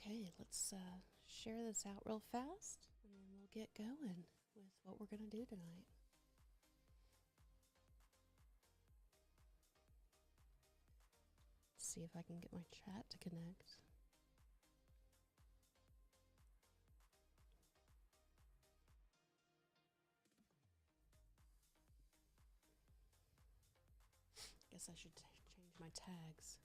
Okay, let's share this out real fast, and then we'll get going with what we're going to do tonight. Let's see if I can get my chat to connect. Guess I should change my tags.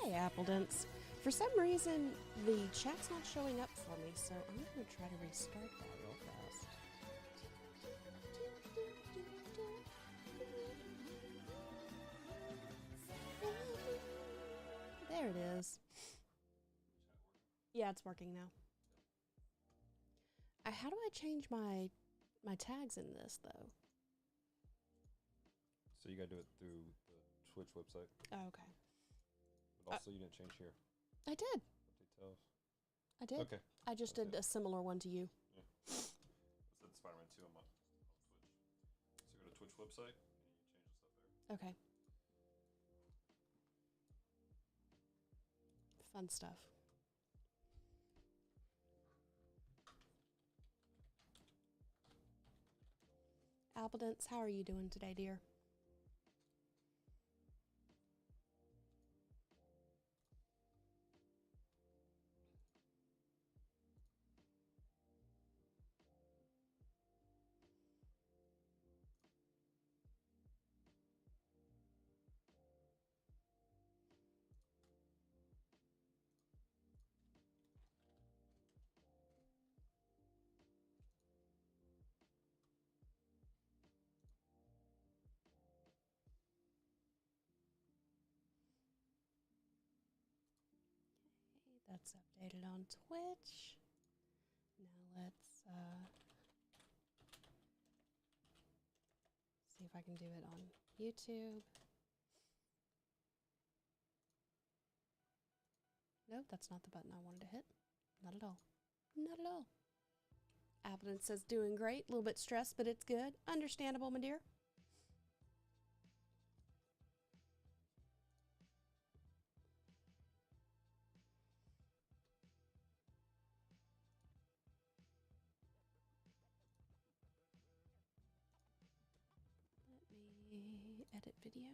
Hey, Appledents. For some reason, the chat's not showing up for me, so I'm going to try to restart that real fast. There it is. Yeah, it's working now. How do I change my tags in this, though? So you gotta do it through the Twitch website. Oh, okay. But also you didn't change here. I did. Details. I did. Okay. I just did a similar one to you. Yeah. It said Spider-Man 2 on Twitch. So you go to Twitch website and you change the stuff there. Okay. Fun stuff. Appledents, how are you doing today, dear? That's updated on Twitch. Now let's see if I can do it on YouTube. Nope, that's not the button I wanted to hit. Not at all. Not at all. Appleton says doing great. A little bit stressed, but it's good. Understandable, my dear. Let me edit video.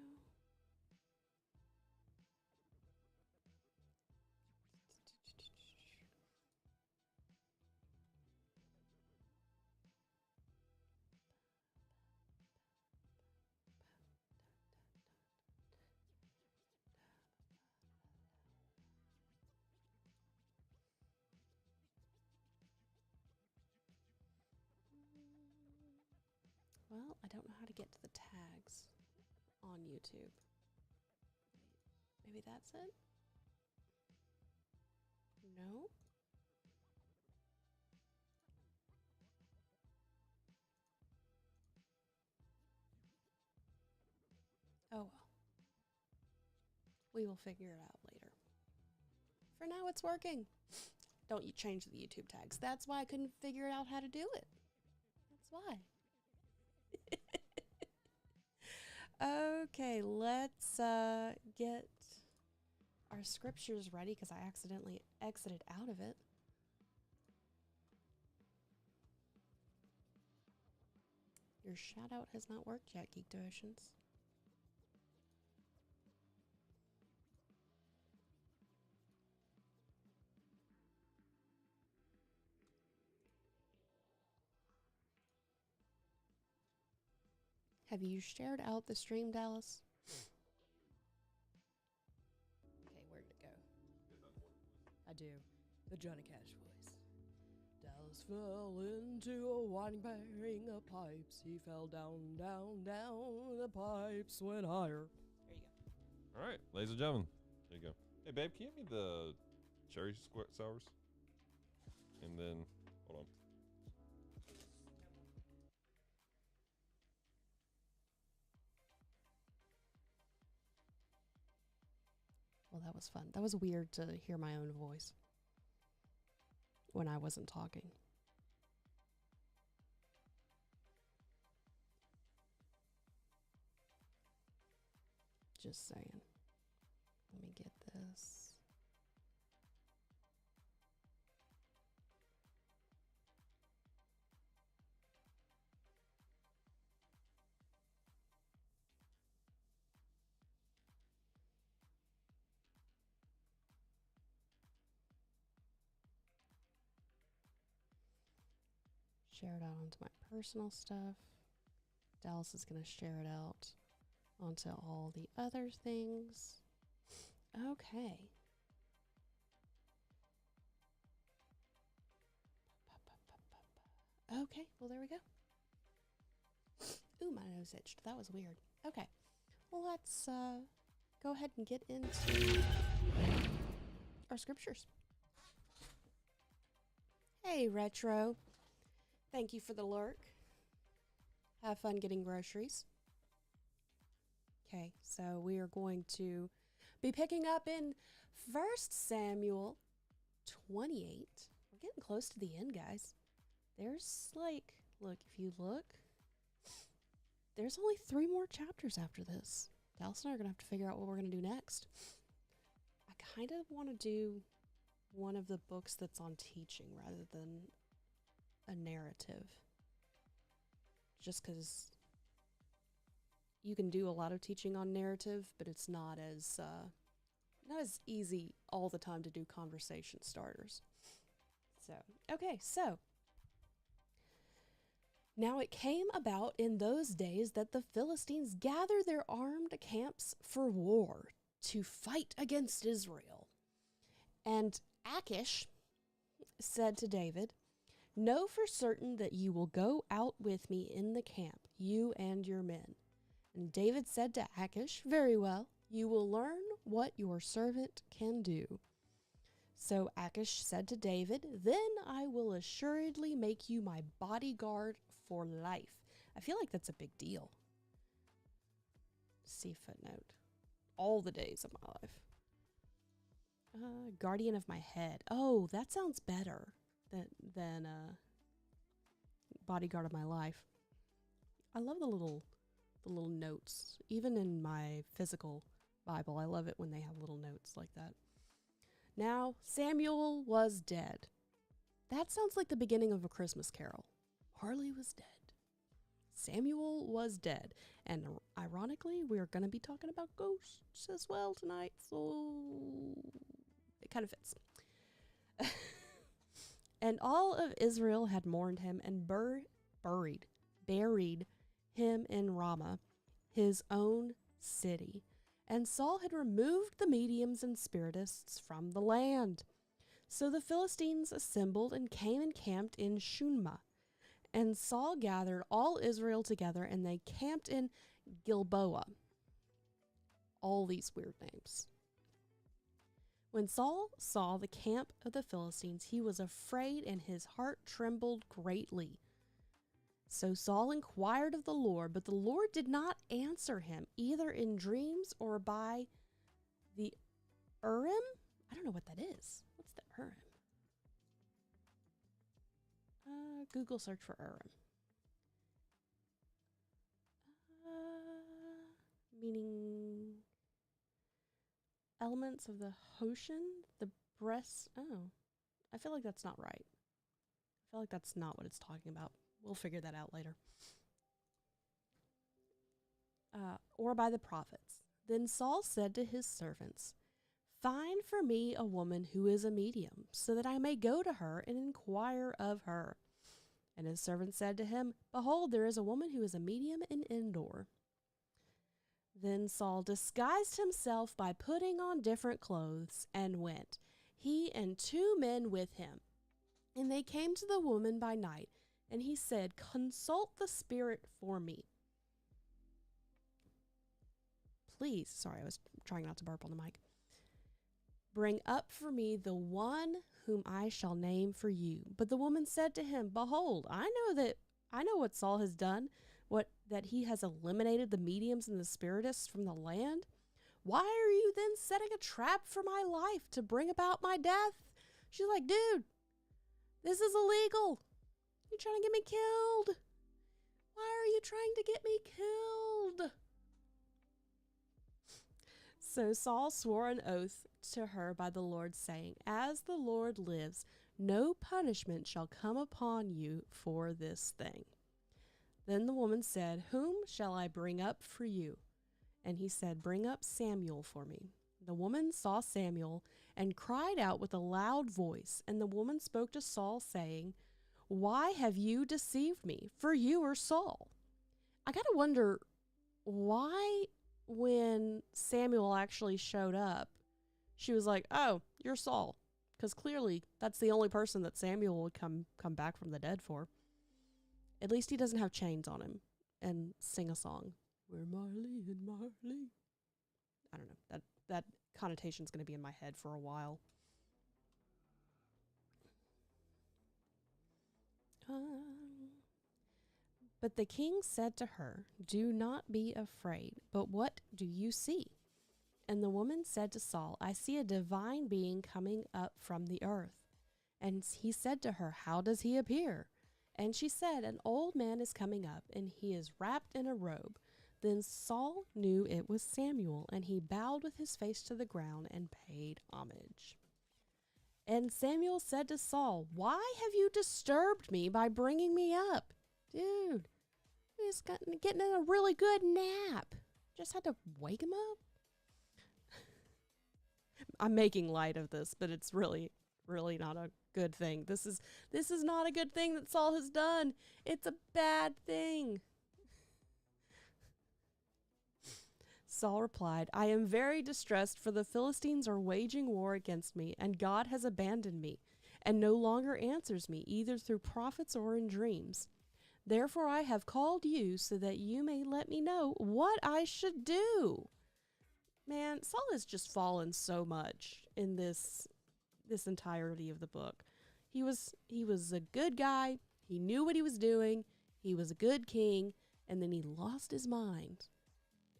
Well, I don't know how to get to the tags on YouTube. Maybe that's it? No? Oh well. We will figure it out later. For now, it's working. Don't you change the YouTube tags. That's why I couldn't figure out how to do it. That's why. Okay, let's get our scriptures ready because I accidentally exited out of it. Your shout out has not worked yet, Geek Devotions. Have you shared out the stream, Dallas? Okay, where did it go? I do. The Johnny Cash voice. Dallas fell into a winding bearing of pipes. He fell down, down, down. The pipes went higher. There you go. All right, ladies and gentlemen, there you go. Hey, babe, can you give me the cherry sours? And then, hold on. Well, that was fun. That was weird to hear my own voice when I wasn't talking. Just saying. Let me get this. Share it out onto my personal stuff. Dallas is going to share it out onto all the other things. Okay. Okay, well, there we go. Ooh, my nose itched. That was weird. Okay, well, let's go ahead and get into our scriptures. Hey, Retro. Thank you for the lurk. Have fun getting groceries. Okay, so we are going to be picking up in 1 Samuel 28. We're getting close to the end, guys. There's like, look, if you look, there's only 3 more chapters after this. Dallas and I are going to have to figure out what we're going to do next. I kind of want to do one of the books that's on teaching rather than a narrative. Just because you can do a lot of teaching on narrative, but it's not as easy all the time to do conversation starters. So, okay, so now it came about in those days that the Philistines gathered their armed camps for war to fight against Israel. And Achish said to David, "Know for certain that you will go out with me in the camp, you and your men." And David said to Achish, "Very well, you will learn what your servant can do." So Achish said to David, "Then I will assuredly make you my bodyguard for life." I feel like that's a big deal. See footnote. All the days of my life. Guardian of my head. Oh, that sounds better than bodyguard of my life. I love the little notes. Even in my physical Bible, I love it when they have little notes like that. Now, Samuel was dead. That sounds like the beginning of A Christmas Carol. Harley was dead. Samuel was dead. And ironically, we're going to be talking about ghosts as well tonight, so it kind of fits. And all of Israel had mourned him and buried him in Ramah, his own city. And Saul had removed the mediums and spiritists from the land. So the Philistines assembled and came and camped in Shunma. And Saul gathered all Israel together, and they camped in Gilboa. All these weird names. When Saul saw the camp of the Philistines, he was afraid, and his heart trembled greatly. So Saul inquired of the Lord, but the Lord did not answer him, either in dreams or by the Urim. I don't know what that is. What's the Urim? Google search for Urim. Meaning elements of the Hoshen, the breast. Oh, I feel like that's not right. I feel like that's not what it's talking about. We'll figure that out later. Or by the prophets. Then Saul said to his servants, "Find for me a woman who is a medium, so that I may go to her and inquire of her." And his servant said to him, "Behold, there is a woman who is a medium in Endor." Then Saul disguised himself by putting on different clothes and went, he and 2 men with him. And they came to the woman by night, and he said, "Consult the spirit for me." Please, sorry, I was trying not to burp on the mic. Bring up for me the one whom I shall name for you. But the woman said to him, Behold, I know what Saul has done, that he has eliminated the mediums and the spiritists from the land. Why are you then setting a trap for my life to bring about my death? She's like, dude, this is illegal. You're trying to get me killed. Why are you trying to get me killed? So Saul swore an oath to her by the Lord, saying, As the Lord lives, no punishment shall come upon you for this thing. Then the woman said, Whom shall I bring up for you? And he said, Bring up Samuel for me. The woman saw Samuel and cried out with a loud voice. And the woman spoke to Saul, saying, Why have you deceived me? For you are Saul. I gotta wonder why, when Samuel actually showed up, she was like, oh, you're Saul. Because clearly that's the only person that Samuel would come back from the dead for. At least he doesn't have chains on him and sing a song. We're Marley and Marley. I don't know. That connotation's going to be in my head for a while. But the king said to her, Do not be afraid, but what do you see? And the woman said to Saul, I see a divine being coming up from the earth. And he said to her, How does he appear? And she said, An old man is coming up, and he is wrapped in a robe. Then Saul knew it was Samuel, and he bowed with his face to the ground and paid homage. And Samuel said to Saul, Why have you disturbed me by bringing me up? Dude, he's getting in a really good nap. Just had to wake him up. I'm making light of this, but it's really not a good thing. This is not a good thing that Saul has done. It's a bad thing. Saul replied, I am very distressed, for the Philistines are waging war against me, and God has abandoned me, and no longer answers me, either through prophets or in dreams. Therefore I have called you, so that you may let me know what I should do. Man, Saul has just fallen so much in this entirety of the book. He was a good guy. He knew what he was doing. He was a good king, and then he lost his mind.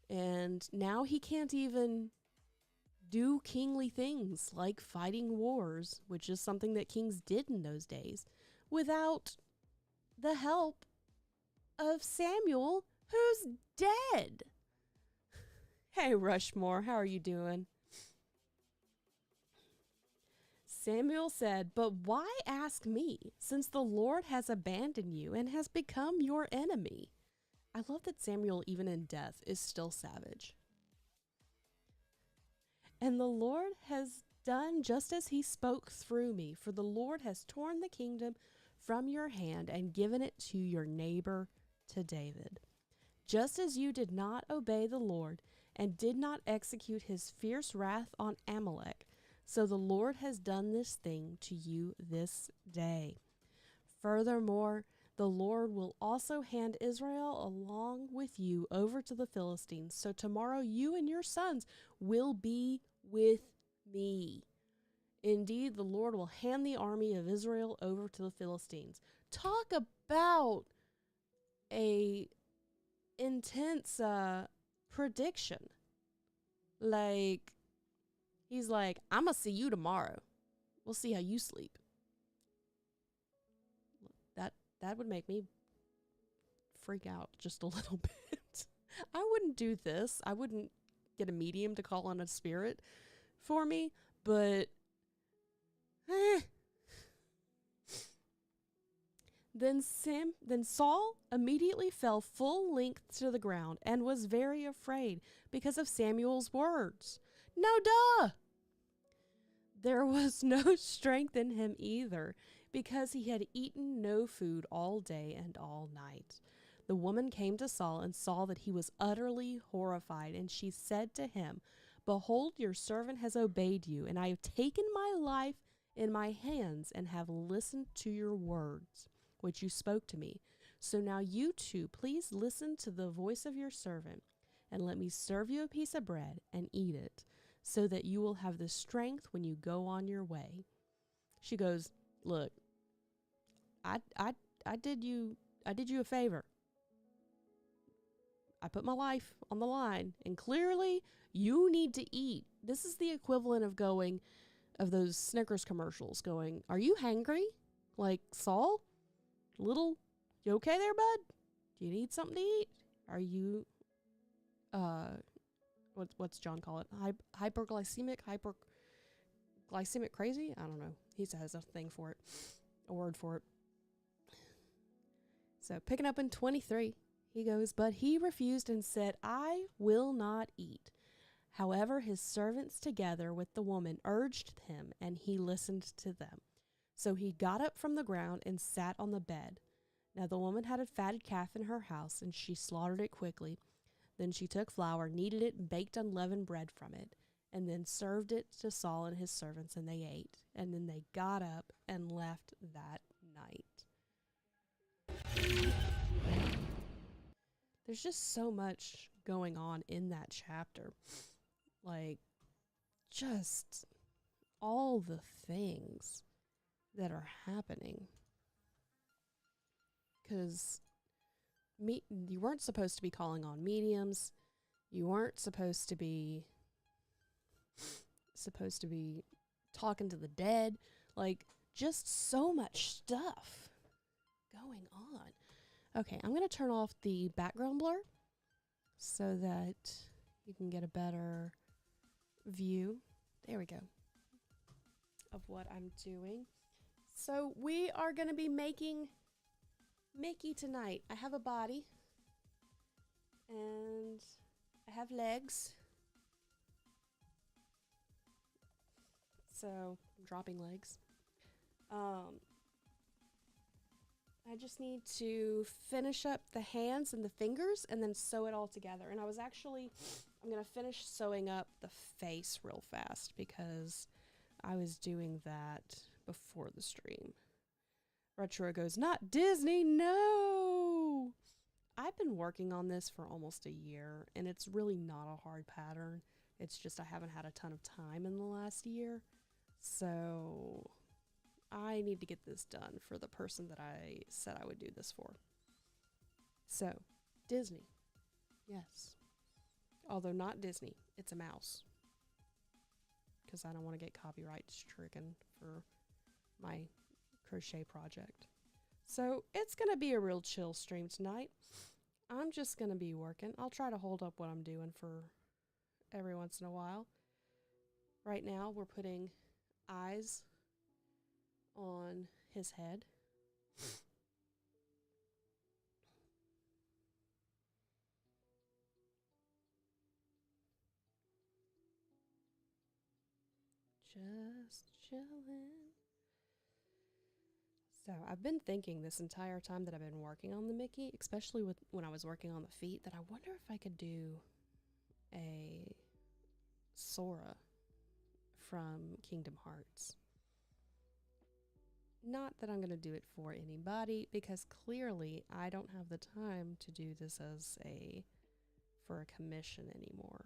And now he can't even do kingly things like fighting wars, which is something that kings did in those days, without the help of Samuel, who's dead. Hey, Rushmore, how are you doing? Samuel said, But why ask me, since the Lord has abandoned you and has become your enemy? I love that Samuel, even in death, is still savage. And the Lord has done just as he spoke through me, for the Lord has torn the kingdom from your hand and given it to your neighbor, to David. Just as you did not obey the Lord and did not execute his fierce wrath on Amalek, so the Lord has done this thing to you this day. Furthermore, the Lord will also hand Israel along with you over to the Philistines. So tomorrow you and your sons will be with me. Indeed, the Lord will hand the army of Israel over to the Philistines. Talk about a intense prediction. Like, he's like, I'm going to see you tomorrow. We'll see how you sleep. That would make me freak out just a little bit. I wouldn't do this. I wouldn't get a medium to call on a spirit for me, but Then Saul immediately fell full length to the ground and was very afraid because of Samuel's words. No duh! There was no strength in him either, because he had eaten no food all day and all night. The woman came to Saul and saw that he was utterly horrified, and she said to him, Behold, your servant has obeyed you, and I have taken my life in my hands and have listened to your words, which you spoke to me. So now you two, please listen to the voice of your servant, and let me serve you a piece of bread and eat it. so that you will have the strength when you go on your way. She goes, look, I did you a favor. I put my life on the line, and clearly you need to eat. This is the equivalent of those Snickers commercials going, are you hangry? Like, Saul? You okay there, bud? Do you need something to eat? Are you, what's John call it? Hyperglycemic crazy? I don't know. He has a thing for it, a word for it. So picking up in 23, he goes, but he refused and said, I will not eat. However, his servants together with the woman urged him, and he listened to them. So he got up from the ground and sat on the bed. Now the woman had a fatted calf in her house, and she slaughtered it quickly. Then she took flour, kneaded it, and baked unleavened bread from it, and then served it to Saul and his servants, and they ate. And then they got up and left that night. There's just so much going on in that chapter. Like, just all the things that are happening. Because you weren't supposed to be calling on mediums. You weren't supposed to be talking to the dead. Like, just so much stuff going on. Okay, I'm going to turn off the background blur so that you can get a better view. There we go. Of what I'm doing. So we are going to be making Mickey tonight. I have a body and I have legs. So I'm dropping legs. I just need to finish up the hands and the fingers and then sew it all together. And I'm going to finish sewing up the face real fast because I was doing that before the stream. Retro goes, not Disney, no! I've been working on this for almost a year, and it's really not a hard pattern. It's just I haven't had a ton of time in the last year. So I need to get this done for the person that I said I would do this for. So, Disney. Yes. Although not Disney. It's a mouse. Because I don't want to get copyright stricken for my crochet project. So, it's going to be a real chill stream tonight. I'm just going to be working. I'll try to hold up what I'm doing for every once in a while. Right now, we're putting eyes on his head. Just chilling. So I've been thinking this entire time that I've been working on the Mickey, especially when I was working on the feet, that I wonder if I could do a Sora from Kingdom Hearts. Not that I'm going to do it for anybody, because clearly I don't have the time to do this for a commission anymore.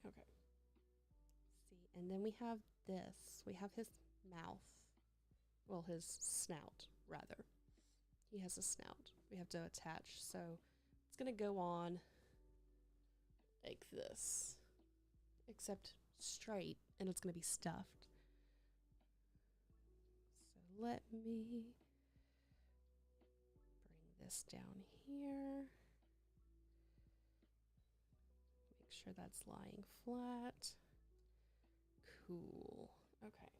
Okay. See, and then we have this. We have his mouth. Well, his snout, rather. He has a snout. We have to attach. So it's going to go on like this. Except straight, and it's going to be stuffed. So let me bring this down here. Make sure that's lying flat. Cool. Okay.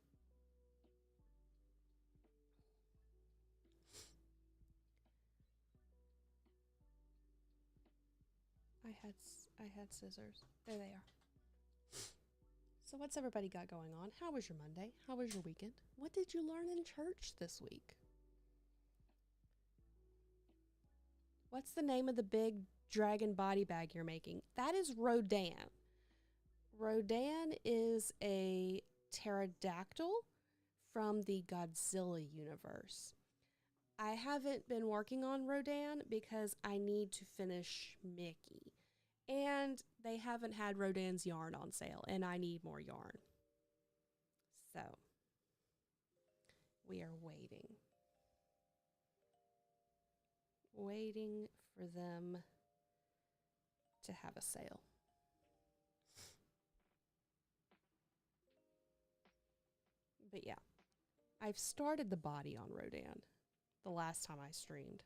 I had scissors. There they are. So what's everybody got going on? How was your Monday? How was your weekend? What did you learn in church this week? What's the name of the big dragon body bag you're making? That is Rodan. Rodan is a pterodactyl from the Godzilla universe. I haven't been working on Rodan because I need to finish Mickey. And they haven't had Rodan's yarn on sale, and I need more yarn. So, we are waiting. Waiting for them to have a sale. But yeah, I've started the body on Rodan the last time I streamed.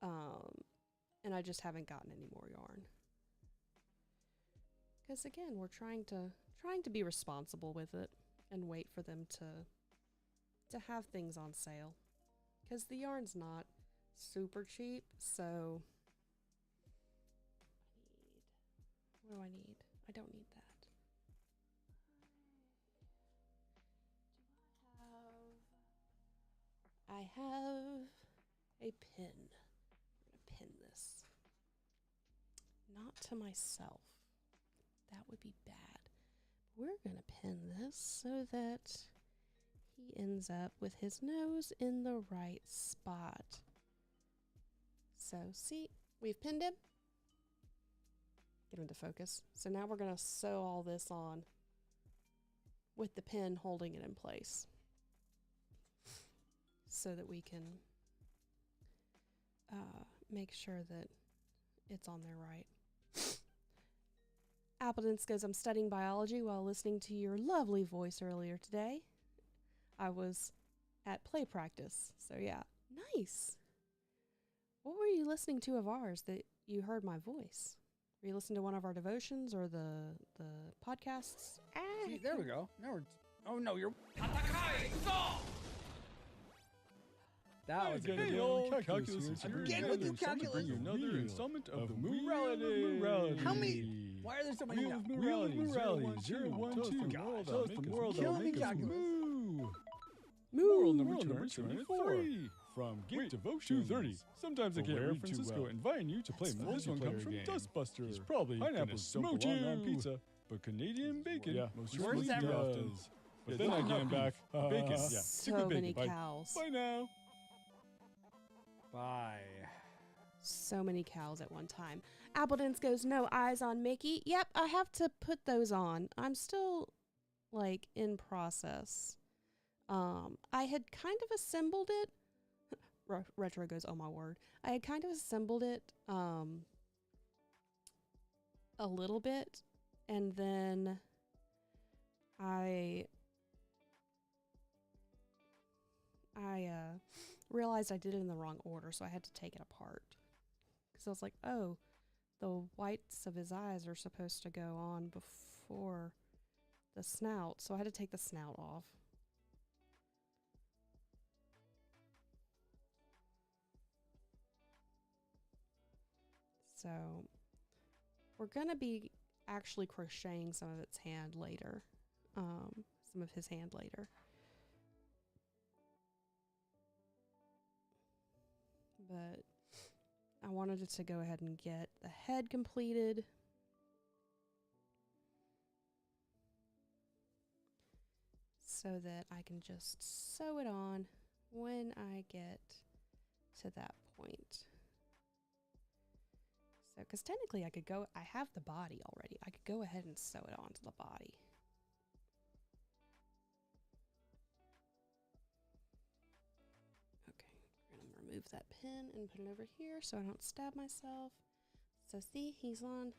And I just haven't gotten any more yarn. Because again, we're trying to be responsible with it and wait for them to have things on sale. Because the yarn's not super cheap, so what do I need? I don't need that. I have a pin. I'm going to pin this. Not to myself. That would be bad. We're going to pin this so that he ends up with his nose in the right spot. So, see, we've pinned him. Get him to focus. So now we're going to sew all this on with the pin holding it in place so that we can make sure that it's on there right. Appledance goes, I'm studying biology while listening to your lovely voice earlier today. I was at play practice, so yeah. Nice. What were you listening to of ours that you heard my voice? Were you listening to one of our devotions or the podcasts? See, there we go. Now we're... Oh, no, you're... That was a good one. Calculus is here Again with you, calculus. Bring you another installment of the morality. How many? Why are there so many now? Wheel of morality. 0, 1, 2. Tell us the moral Kill that'll me, make us calculus. moo. Moo. Moral number 224. From Gate Devotion 230. Sometimes I can't read Francisco inviting you to play. This one comes from Dustbuster. He's probably pineapple smoked on pizza, but Canadian bacon most Worst certainly ever. does. But then again, back bacon. Yeah, stick So with many bacon. cows. Bye now. Bye. So many cows at one time. Appledance goes, no eyes on Mickey. Yep, I have to put those on. I'm still, like, in process. I had kind of assembled it. Retro goes, oh my word. I had kind of assembled it a little bit, and then I realized I did it in the wrong order, so I had to take it apart. Because I was like, oh, the whites of his eyes are supposed to go on before the snout, so I had to take the snout off. So we're going to be actually crocheting some of its hand later, some of his hand later. But I wanted it to go ahead and get the head completed. So that I can just sew it on when I get to that point. So, because technically I have the body already. I could go ahead and sew it onto the body. I'm going to remove that pin and put it over here so I don't stab myself. So see, he's on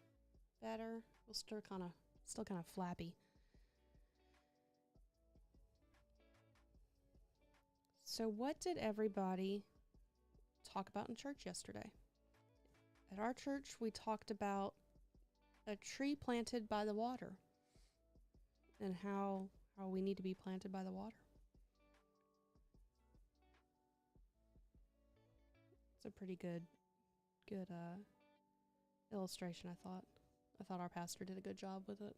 better. We'll still kind of flappy. So what did everybody talk about in church yesterday? At our church, we talked about a tree planted by the water and how we need to be planted by the water. It's a pretty good illustration, I thought. I thought our pastor did a good job with it.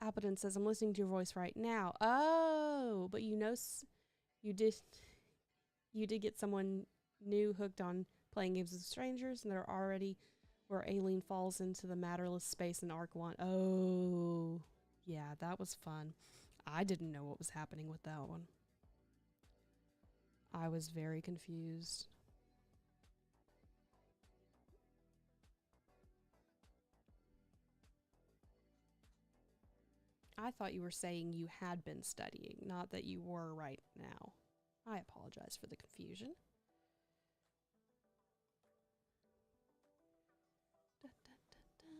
Appleton says, I'm listening to your voice right now. Oh, but you did get someone new hooked on playing games with strangers, and they're already where Aileen falls into the matterless space in Arc 1. Oh, Yeah, that was fun. I didn't know what was happening with that one. I was very confused. I thought you were saying you had been studying, not that you were right now. I apologize for the confusion. Da, da, da, da, da, da.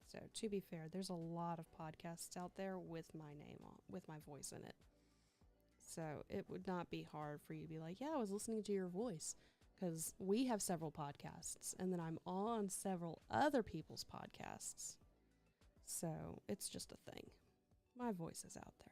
So, to be fair, there's a lot of podcasts out there with my name on, with my voice in it. So it would not be hard for you to be like, yeah, I was listening to your voice, because we have several podcasts and then I'm on several other people's podcasts. So it's just a thing. My voice is out there.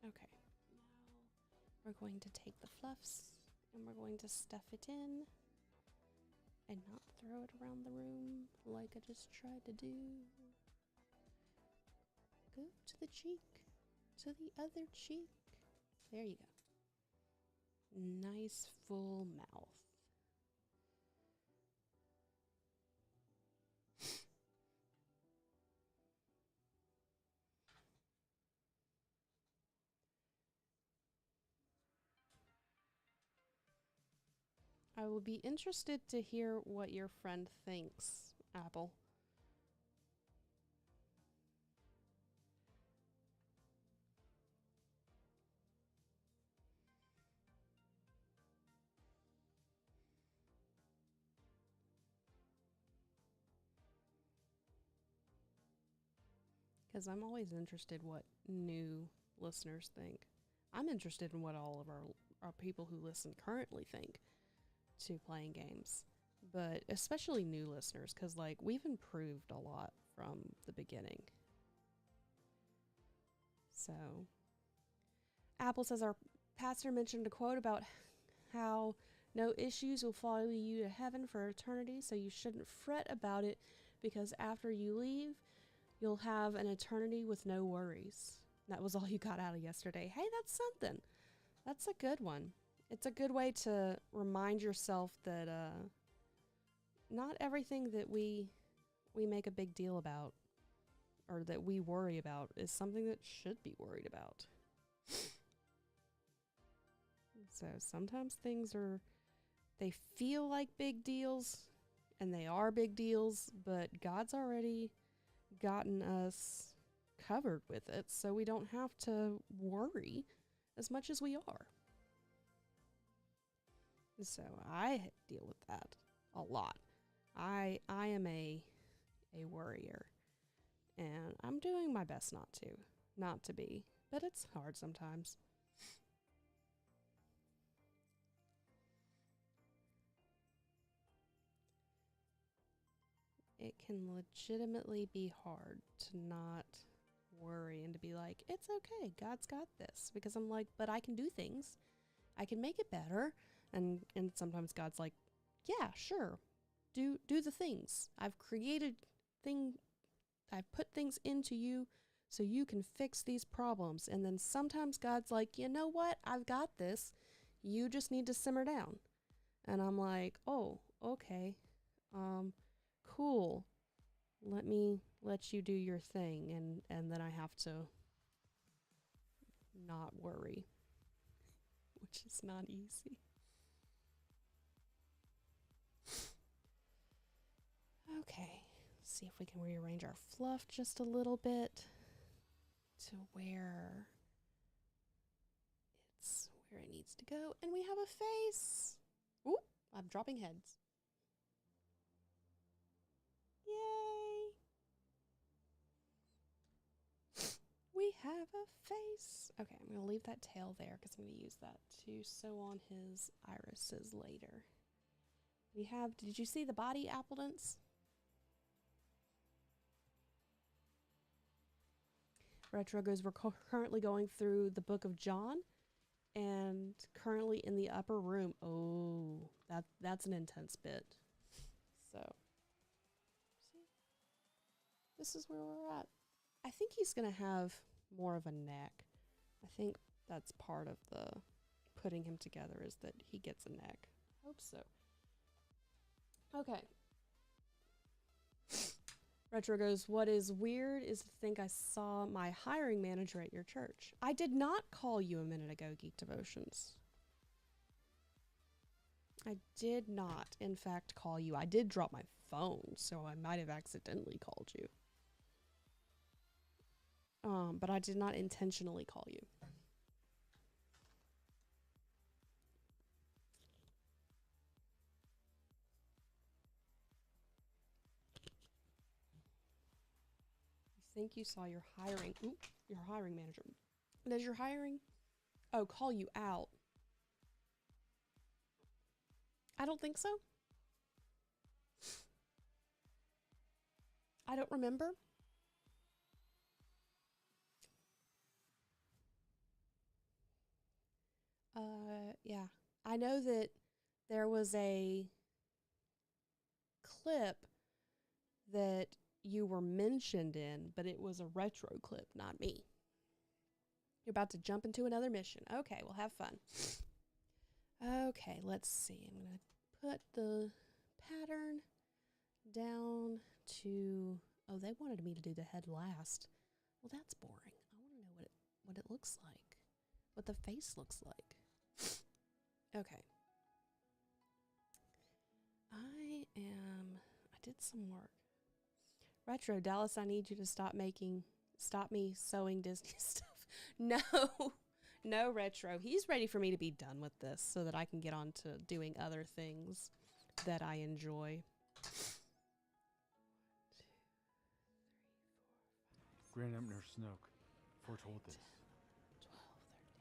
Okay, now we're going to take the fluffs and we're going to stuff it in and not throw it around the room like I just tried to do. Go to the cheek, to the other cheek. There you go. Nice full mouth. I will be interested to hear what your friend thinks, Apple. Because I'm always interested what new listeners think. I'm interested in what all of our people who listen currently think to playing games. But especially new listeners, because like we've improved a lot from the beginning. So, Apple says our pastor mentioned a quote about how no issues will follow you to heaven for eternity, so you shouldn't fret about it, because after you leave, you'll have an eternity with no worries. That was all you got out of yesterday. Hey, that's something. That's a good one. It's a good way to remind yourself that not everything that we make a big deal about or that we worry about is something that should be worried about. So sometimes they feel like big deals, and they are big deals, but God's already gotten us covered with it, so we don't have to worry as much as we are. So I deal with that a lot. I am a worrier, and I'm doing my best not to be, but it's hard sometimes. It can legitimately be hard to not worry and to be like, it's okay, God's got this. Because I'm like, but I can do things. I can make it better. And sometimes God's like, yeah, sure. Do the things. I've put things into you so you can fix these problems. And then sometimes God's like, you know what? I've got this. You just need to simmer down. And I'm like, oh, okay. Cool. Let me let you do your thing, and then I have to not worry, which is not easy. Okay, let's see if we can rearrange our fluff just a little bit to where it needs to go, and we have a face. Ooh, I'm dropping heads. Yay! We have a face. Okay, I'm going to leave that tail there because I'm going to use that to sew on his irises later. We have, did you see the body, Appledance? Retro goes, we're currently going through the book of John and currently in the upper room. Oh, that's an intense bit. So, see, this is where we're at. I think he's going to have more of a neck. I think that's part of the putting him together is that he gets a neck. Hope so. Okay. Retro goes, what is weird is to think I saw my hiring manager at your church. I did not call you a minute ago, Geek Devotions. I did not, in fact, call you. I did drop my phone, so I might have accidentally called you. But I did not intentionally call you. Think you saw your hiring manager. Does your hiring call you out? I don't think so. I don't remember. Yeah. I know that there was a clip that you were mentioned in, but it was a retro clip, not me. You're about to jump into another mission. Okay, we'll have fun. Okay, let's see. I'm going to put the pattern down to... Oh, they wanted me to do the head last. Well, that's boring. I want to know what it looks like. What the face looks like. Okay. I did some work. Retro, Dallas, I need you to stop me sewing Disney stuff. No, Retro. He's ready for me to be done with this so that I can get on to doing other things that I enjoy. Grand Emperor Snoke foretold this. 12,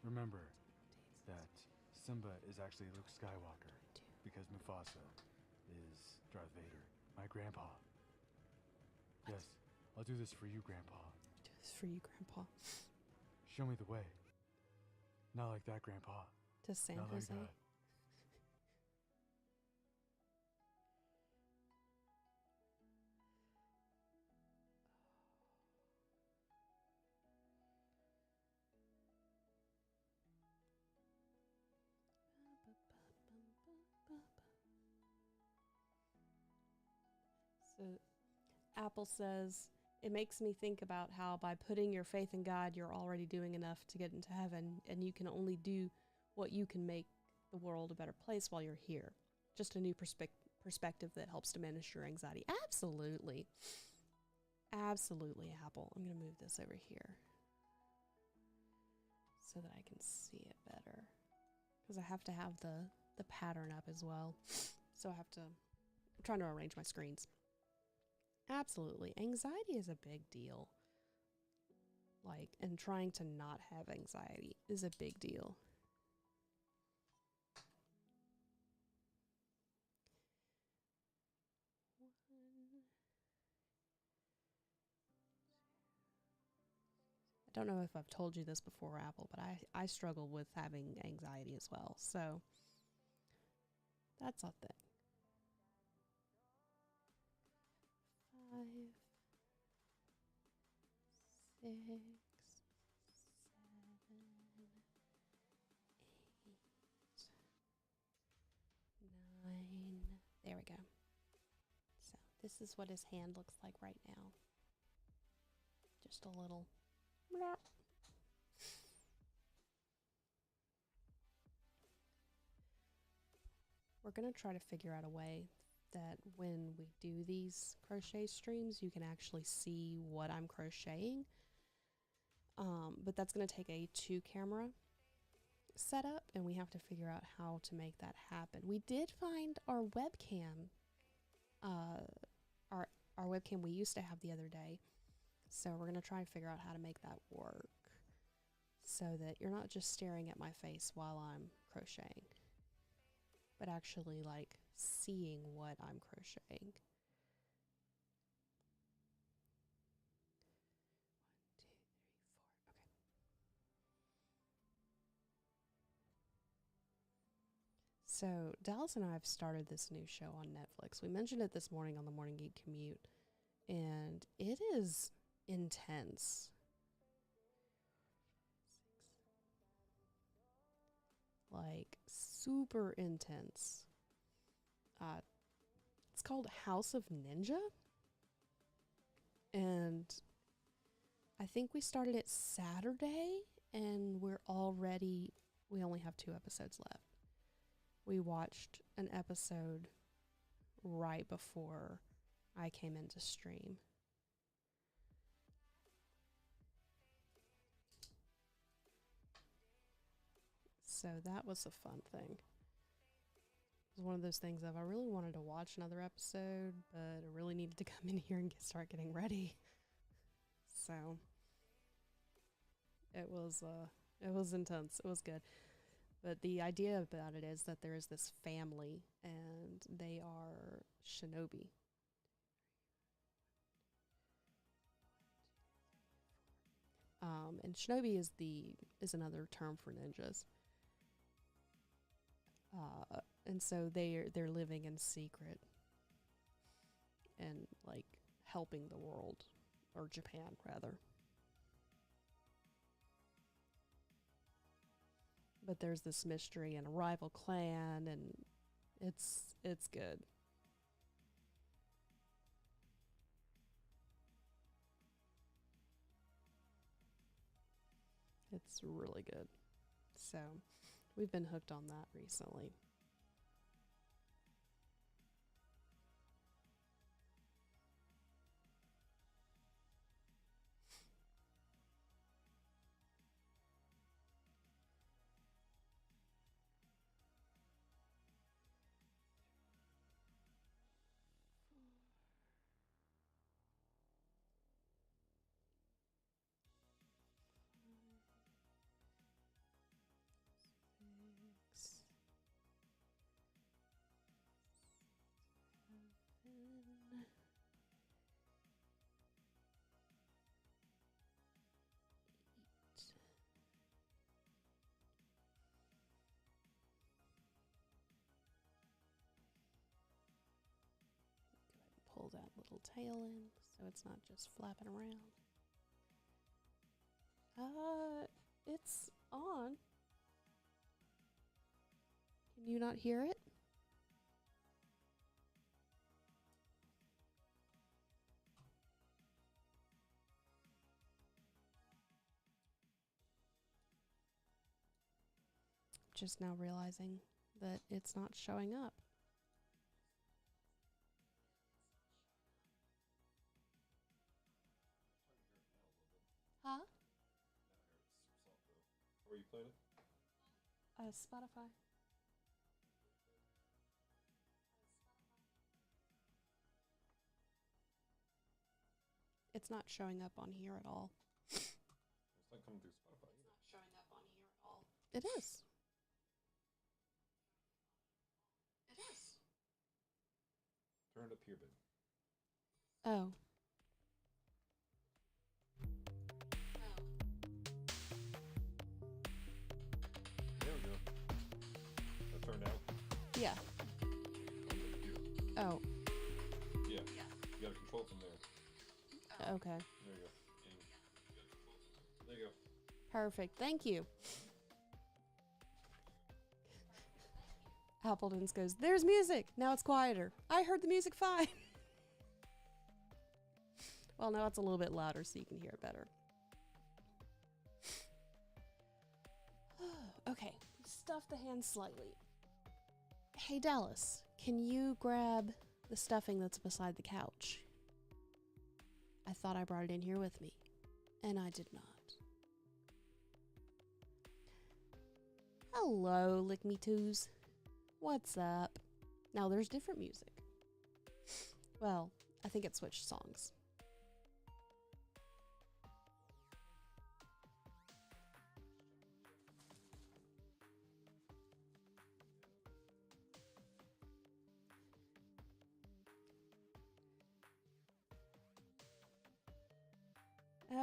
13, remember that Simba is actually Luke Skywalker because Mufasa is Darth Vader, my grandpa. Yes, I'll do this for you, Grandpa. Do this for you, Grandpa. Show me the way. Not like that, Grandpa. To San Not Jose. like that. So Apple says, it makes me think about how by putting your faith in God, you're already doing enough to get into heaven, and you can only do what you can make the world a better place while you're here. Just a new perspective that helps diminish your anxiety. Absolutely. Absolutely, Apple. I'm going to move this over here so that I can see it better. Because I have to have the pattern up as well. So I'm trying to arrange my screens. Absolutely. Anxiety is a big deal. And trying to not have anxiety is a big deal. I don't know if I've told you this before, Apple, but I struggle with having anxiety as well. So that's a thing. 5, 6, 7, 8, 9. There we go. So this is what his hand looks like right now. Just a little. We're going to try to figure out a way that when we do these crochet streams, you can actually see what I'm crocheting. But that's going to take a 2-camera setup, and we have to figure out how to make that happen. We did find our webcam, our webcam we used to have the other day. So we're going to try and figure out how to make that work so that you're not just staring at my face while I'm crocheting, but actually seeing what I'm crocheting. 1, 2, 3, 4, So Dallas and I have started this new show on Netflix. We mentioned it this morning on the Morning Geek Commute, and it is intense. Like, super intense. It's called House of Ninja. And I think we started it Saturday, and we only have 2 episodes left. We watched an episode right before I came into stream. So that was a fun thing. It was one of those things of I really wanted to watch another episode, but I really needed to come in here and start getting ready. So it was intense. It was good. But the idea about it is that there is this family, and they are shinobi. And shinobi is another term for ninjas. And so they're living in secret and like helping the world, or Japan rather. But there's this mystery and a rival clan, and it's good. It's really good. So we've been hooked on that recently. Pull that little tail in so it's not just flapping around. It's on. Can you not hear it? Just now realizing that it's not showing up. Huh? Where are you playing it? Spotify. It's not showing up on here at all. It's not coming through Spotify either. It's not showing up on here at all. It is. It is. Turn it up here, babe. Oh. There we go. That turned out? Yeah. Oh. Yeah. You gotta control it from there. Okay. There you go. There you go. Perfect. Thank you. Appledens goes, there's music. Now it's quieter. I heard the music fine. Well, now it's a little bit louder so you can hear it better. Okay. Stuff the hand slightly. Hey, Dallas, can you grab the stuffing that's beside the couch? I thought I brought it in here with me, and I did not. Hello, Lick Me Twos. What's up? Now there's different music. Well, I think it switched songs.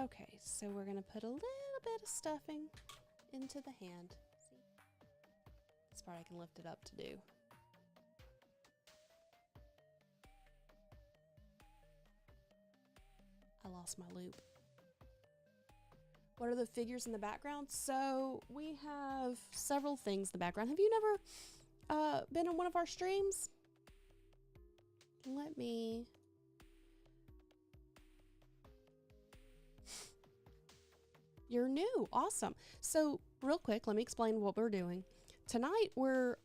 Okay, so we're going to put a little bit of stuffing into the hand. See? It's part I can lift it up to do. I lost my loop. What are the figures in the background? So we have several things in the background. Have you never been on one of our streams? Let me... You're new. Awesome. So real quick, let me explain what we're doing. Tonight,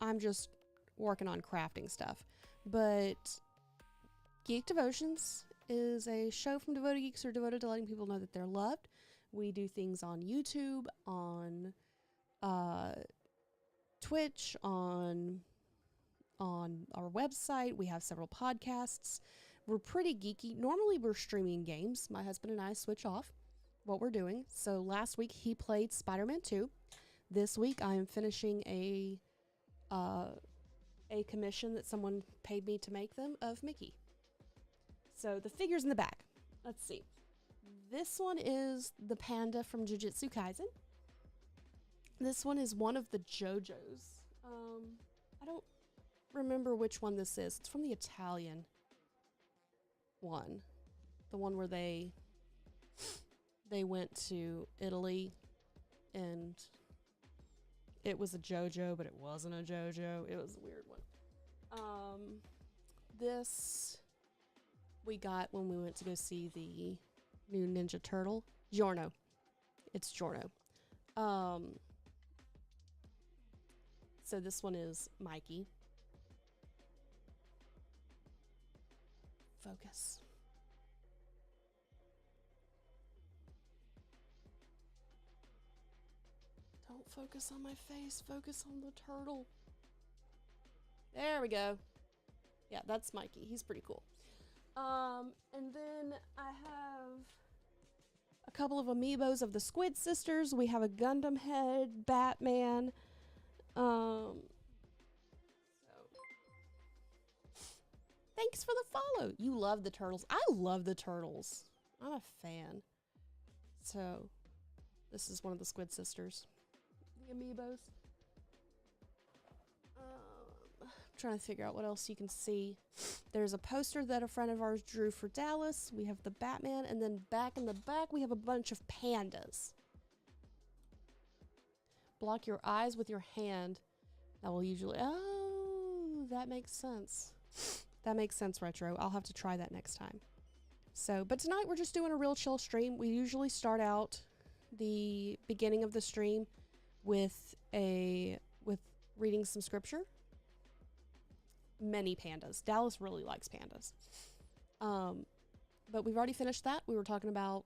I'm just working on crafting stuff. But Geek Devotions is a show from Devoted Geeks who are devoted to letting people know that they're loved. We do things on YouTube, on Twitch, on our website. We have several podcasts. We're pretty geeky. Normally, we're streaming games. My husband and I switch off what we're doing. So last week, he played Spider-Man 2. This week, I am finishing a commission that someone paid me to make them of Mickey. So the figures in the back. Let's see. This one is the panda from Jujutsu Kaisen. This one is one of the JoJo's. I don't remember which one this is. It's from the Italian one. The one where they went to Italy and it was a JoJo, but it wasn't a JoJo. It was a weird one. This we got when we went to go see the new Ninja Turtle. Giorno. It's Giorno. So this one is Mikey. Focus. Don't focus on my face. Focus on the turtle. There we go. Yeah, that's Mikey. He's pretty cool. And then I have a couple of amiibos of the Squid Sisters. We have a Gundam head, Batman. So thanks for the follow. You love the turtles. I love the turtles. I'm a fan. So this is one of the Squid Sisters. The amiibos. Trying to figure out what else you can see. There's a poster that a friend of ours drew for Dallas. We have the Batman, and then back in the back we have a bunch of pandas. Block your eyes with your hand. That will usually... Oh, that makes sense. That makes sense, Retro. I'll have to try that next time. So, but tonight we're just doing a real chill stream. We usually start out the beginning of the stream with reading some scripture. Many pandas. Dallas really likes pandas. But we've already finished that. We were talking about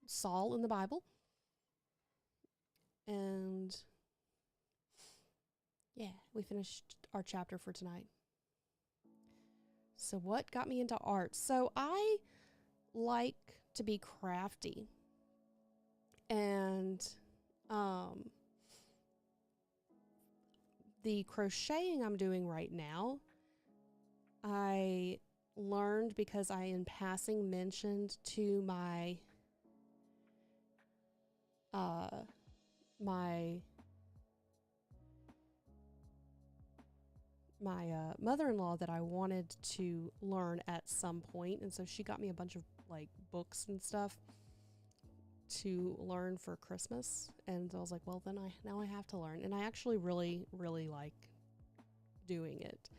Saul in the Bible. And yeah, we finished our chapter for tonight. So what got me into art? So I like to be crafty. And the crocheting I'm doing right now, I learned because I in passing mentioned to my mother-in-law that I wanted to learn at some point, and so she got me a bunch of like books and stuff to learn for Christmas, and I was like, well, then now I have to learn, and I actually really, really like doing it.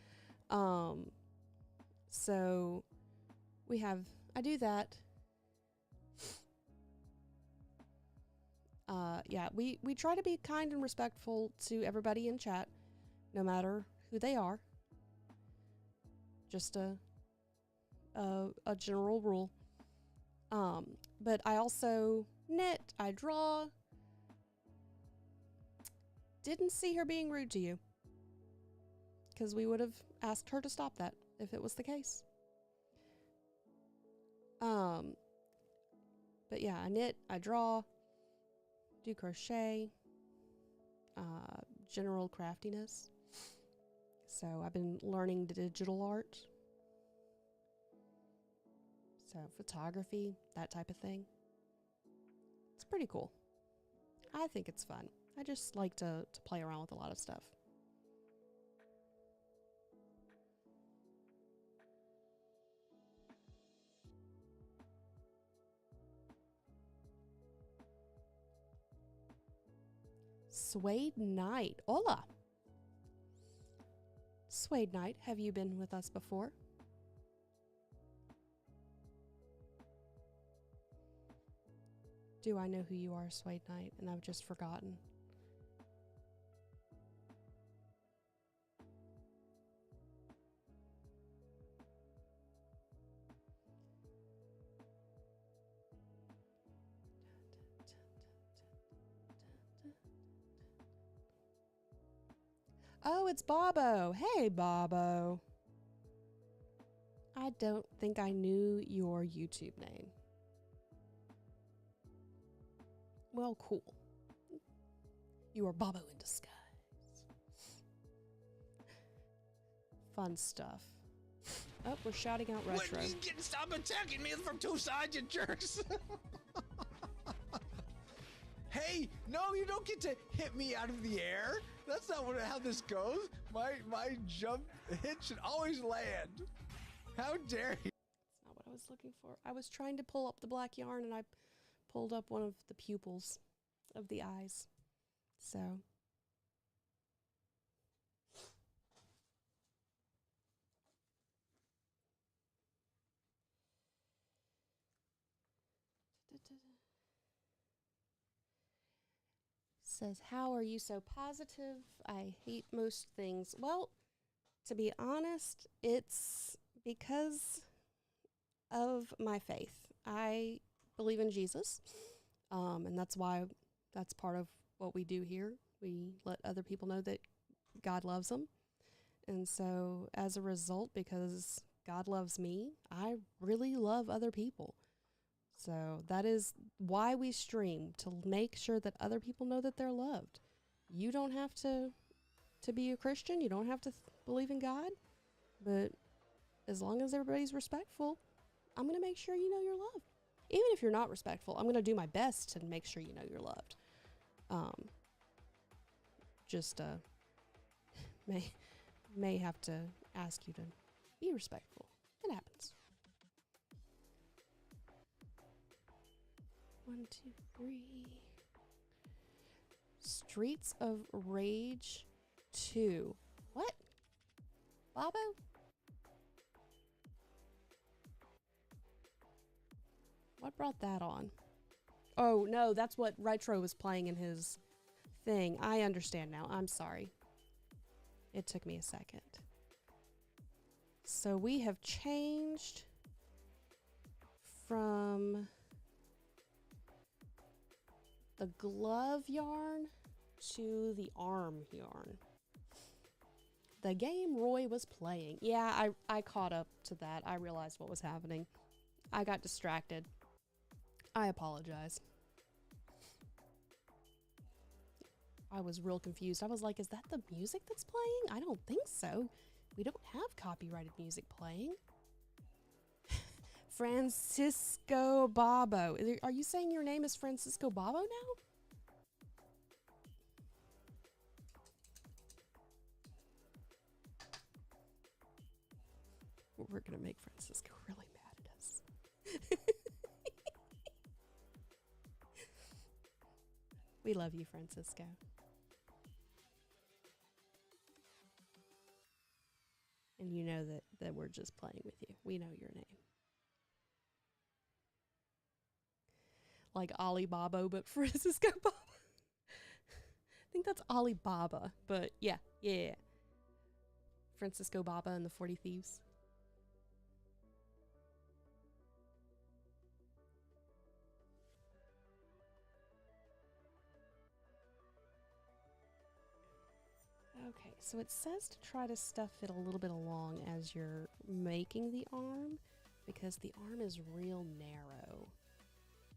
So I do that. Yeah, we try to be kind and respectful to everybody in chat, no matter who they are. Just a general rule. But I also knit, I draw. Didn't see her being rude to you, because we would have asked her to stop that if it was the case. But yeah, I knit, I draw, do crochet, general craftiness. So I've been learning digital art. So photography, that type of thing. It's pretty cool. I think it's fun. I just like to play around with a lot of stuff. Suede Knight. Hola. Suede Knight, have you been with us before? Do I know who you are, Suede Knight? And I've just forgotten. Oh, it's Bobo. Hey, Bobo. I don't think I knew your YouTube name. Well, cool. You are Bobo in disguise. Fun stuff. Oh, we're shouting out Retro. Stop attacking me from two sides, you jerks. Hey, no, you don't get to hit me out of the air. That's not how this goes. My jump hit should always land. How dare you? That's not what I was looking for. I was trying to pull up the black yarn and I pulled up one of the pupils of the eyes. So. Says, how are you so positive? I hate most things. Well, to be honest, it's because of my faith. I believe in Jesus, and that's why that's part of what we do here. We let other people know that God loves them. And so as a result, because God loves me, I really love other people. So that is why we stream, to make sure that other people know that they're loved. You don't have to be a Christian. You don't have to believe in God. But as long as everybody's respectful, I'm going to make sure you know you're loved. Even if you're not respectful, I'm going to do my best to make sure you know you're loved. May have to ask you to be respectful. It happens. 1, 2, 3. Streets of Rage 2. What? Bobo? What brought that on? Oh, no, that's what Retro was playing in his thing. I understand now. I'm sorry. It took me a second. So we have changed from the glove yarn to the arm yarn. The game Roy was playing. Yeah, I caught up to that. I realized what was happening. I got distracted. I apologize. I was real confused. I was like, is that the music that's playing? I don't think so. We don't have copyrighted music playing. Francisco Bobo. Are you saying your name is Francisco Bobo now? We're going to make Francisco really mad at us. We love you, Francisco. And you know that we're just playing with you. We know your name. Like Alibaba, but Francisco Baba. I think that's Alibaba, but yeah. Francisco Baba and the 40 Thieves. Okay, so it says to try to stuff it a little bit along as you're making the arm, because the arm is real narrow.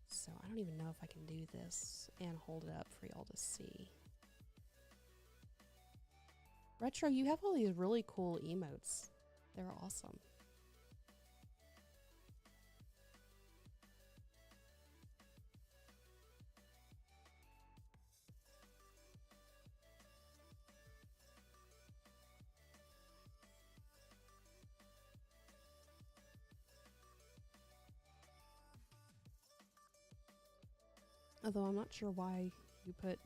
So I don't even know if I can do this and hold it up for y'all to see. Retro, you have all these really cool emotes. They're awesome. Although I'm not sure why you put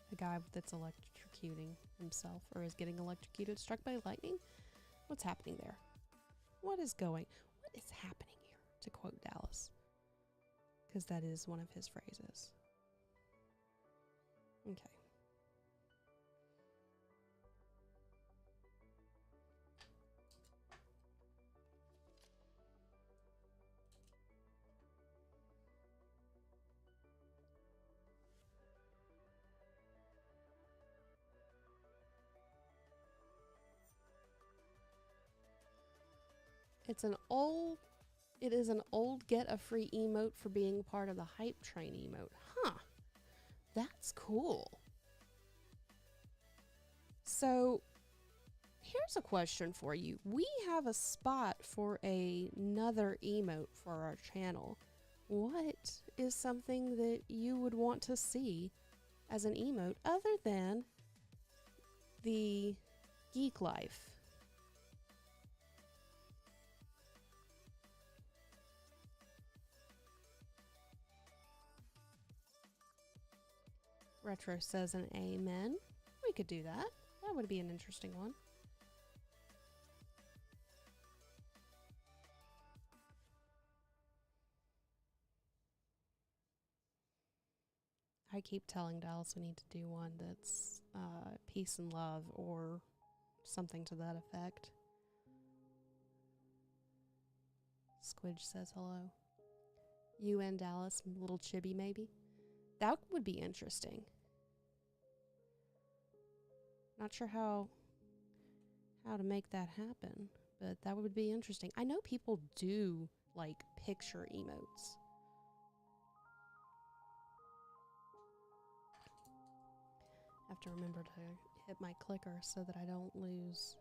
The guy that's electrocuting himself or is getting electrocuted, struck by lightning? What's happening there? What is happening here? To quote Dallas. Because that is one of his phrases. Okay. It is an old get a free emote for being part of the hype train emote. Huh. That's cool. So, here's a question for you. We have a spot for another emote for our channel. What is something that you would want to see as an emote other than the Geek Life? Retro says an amen. We could do that. That would be an interesting one. I keep telling Dallas we need to do one that's peace and love or something to that effect. Squidge says hello. You and Dallas, little chibi maybe. That would be interesting. Not sure how to make that happen, but that would be interesting. I know people do like picture emotes. I have to remember to hit my clicker so that I don't lose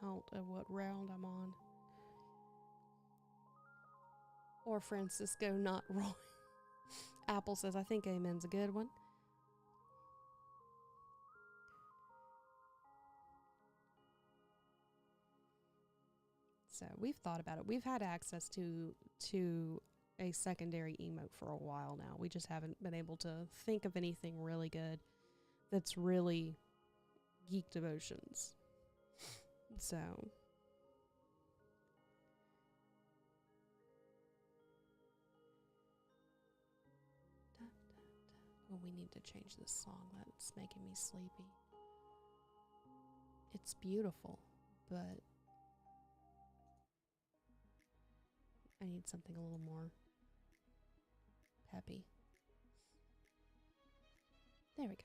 count of what round I'm on. Or Francisco, not Roy. Apple says, I think amen's a good one. So we've thought about it. We've had access to a secondary emote for a while now. We just haven't been able to think of anything really good that's really Geek Devotions. So oh, we need to change this song. That's making me sleepy. It's beautiful, but I need something a little more peppy. There we go.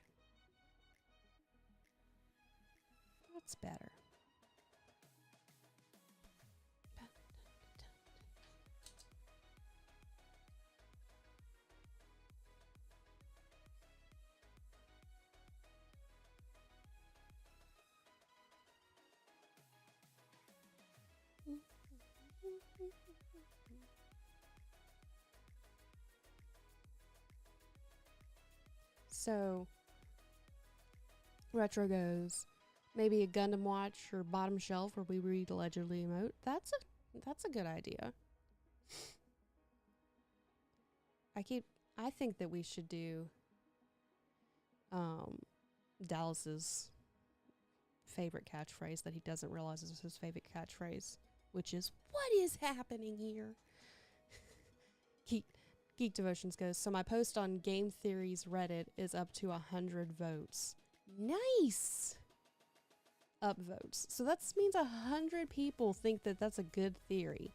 That's better. So, Retro goes, maybe a Gundam Watch or Bottom Shelf where we read allegedly emote. That's a good idea. I think that we should do Dallas's favorite catchphrase that he doesn't realize is his favorite catchphrase, which is, what is happening here? Geek Devotions goes, so my post on Game Theory's Reddit is up to 100 votes. Nice! Upvotes. So that means 100 people think that that's a good theory.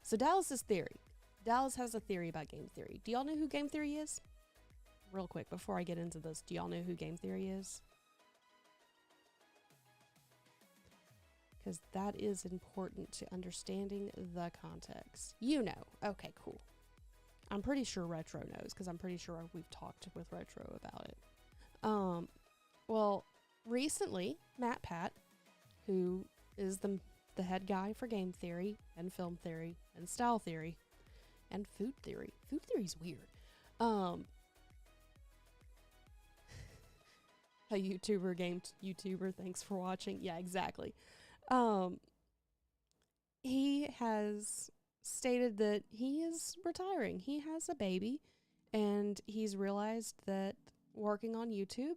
So Dallas's theory. Dallas has a theory about game theory. Do y'all know who game theory is? Real quick, before I get into this, do y'all know who game theory is? Because that is important to understanding the context. You know. Okay, cool. I'm pretty sure Retro knows, because I'm pretty sure we've talked with Retro about it. Well, recently, Matt Pat, who is the head guy for game theory and film theory and style theory and food theory. Food theory's weird. A YouTuber, thanks for watching. Yeah, exactly. He has stated that he is retiring. He has a baby, and he's realized that working on YouTube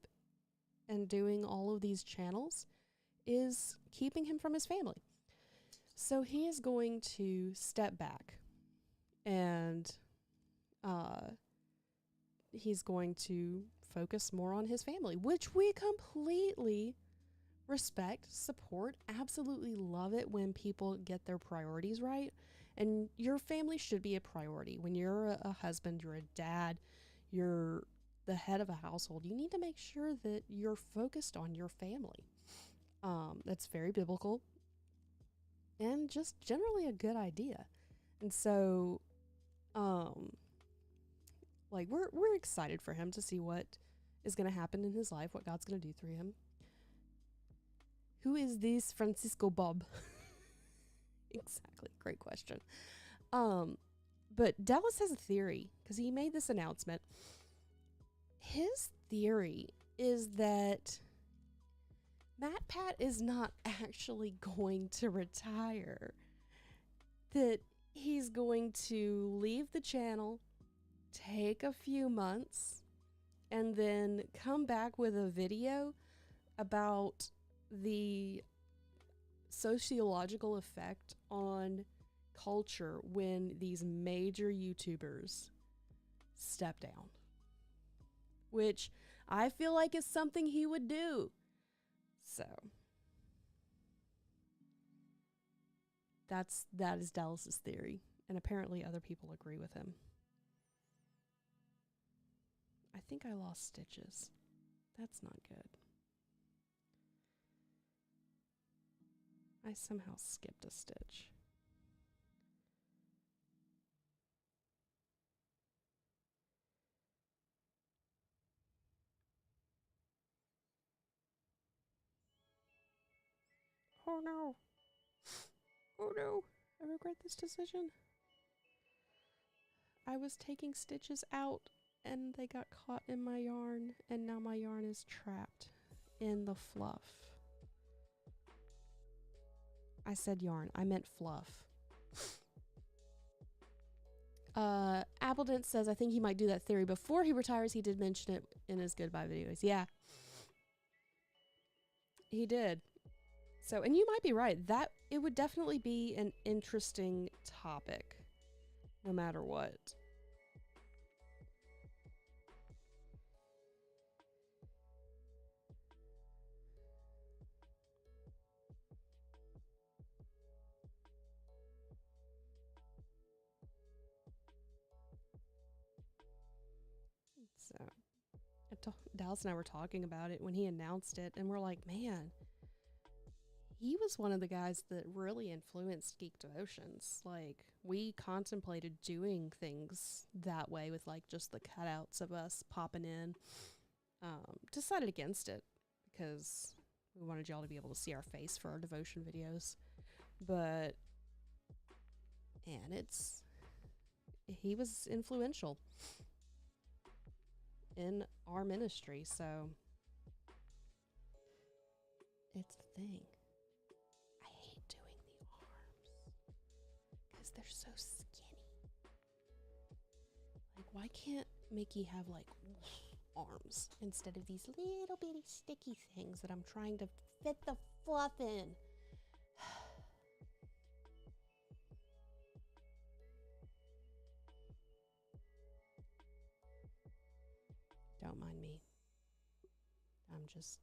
and doing all of these channels is keeping him from his family. So he is going to step back and he's going to focus more on his family, which we completely respect, support, absolutely love it when people get their priorities right. And your family should be a priority. When you're a husband, you're a dad, you're the head of a household, you need to make sure that you're focused on your family. That's very biblical and just generally a good idea. And so, like, we're excited for him to see what is going to happen in his life, what God's going to do through him. Who is this Francisco Bob? Exactly. Great question. But Dallas has a theory because he made this announcement. His theory is that Matt Pat is not actually going to retire. That he's going to leave the channel, take a few months, and then come back with a video about the sociological effect on culture when these major YouTubers step down. Which I feel like is something he would do. So that is Dallas's theory, and apparently other people agree with him. I think I lost stitches. That's not good. I somehow skipped a stitch. Oh no. Oh no. I regret this decision. I was taking stitches out and they got caught in my yarn, and now my yarn is trapped in the fluff. I said yarn. I meant fluff. Appledent says, I think he might do that theory before he retires. He did mention it in his goodbye videos. Yeah. He did. So, and you might be right. That it would definitely be an interesting topic, no matter what. So, Dallas and I were talking about it when he announced it, and we're like, man, he was one of the guys that really influenced Geek Devotions. Like, we contemplated doing things that way with, like, just the cutouts of us popping in. Decided against it because we wanted y'all to be able to see our face for our devotion videos. But, and he was influential in our ministry, so it's the thing. I hate doing the arms because they're so skinny. Like, why can't Mickey have, like, arms instead of these little bitty sticky things that I'm trying to fit the fluff in? Don't mind me. I'm just...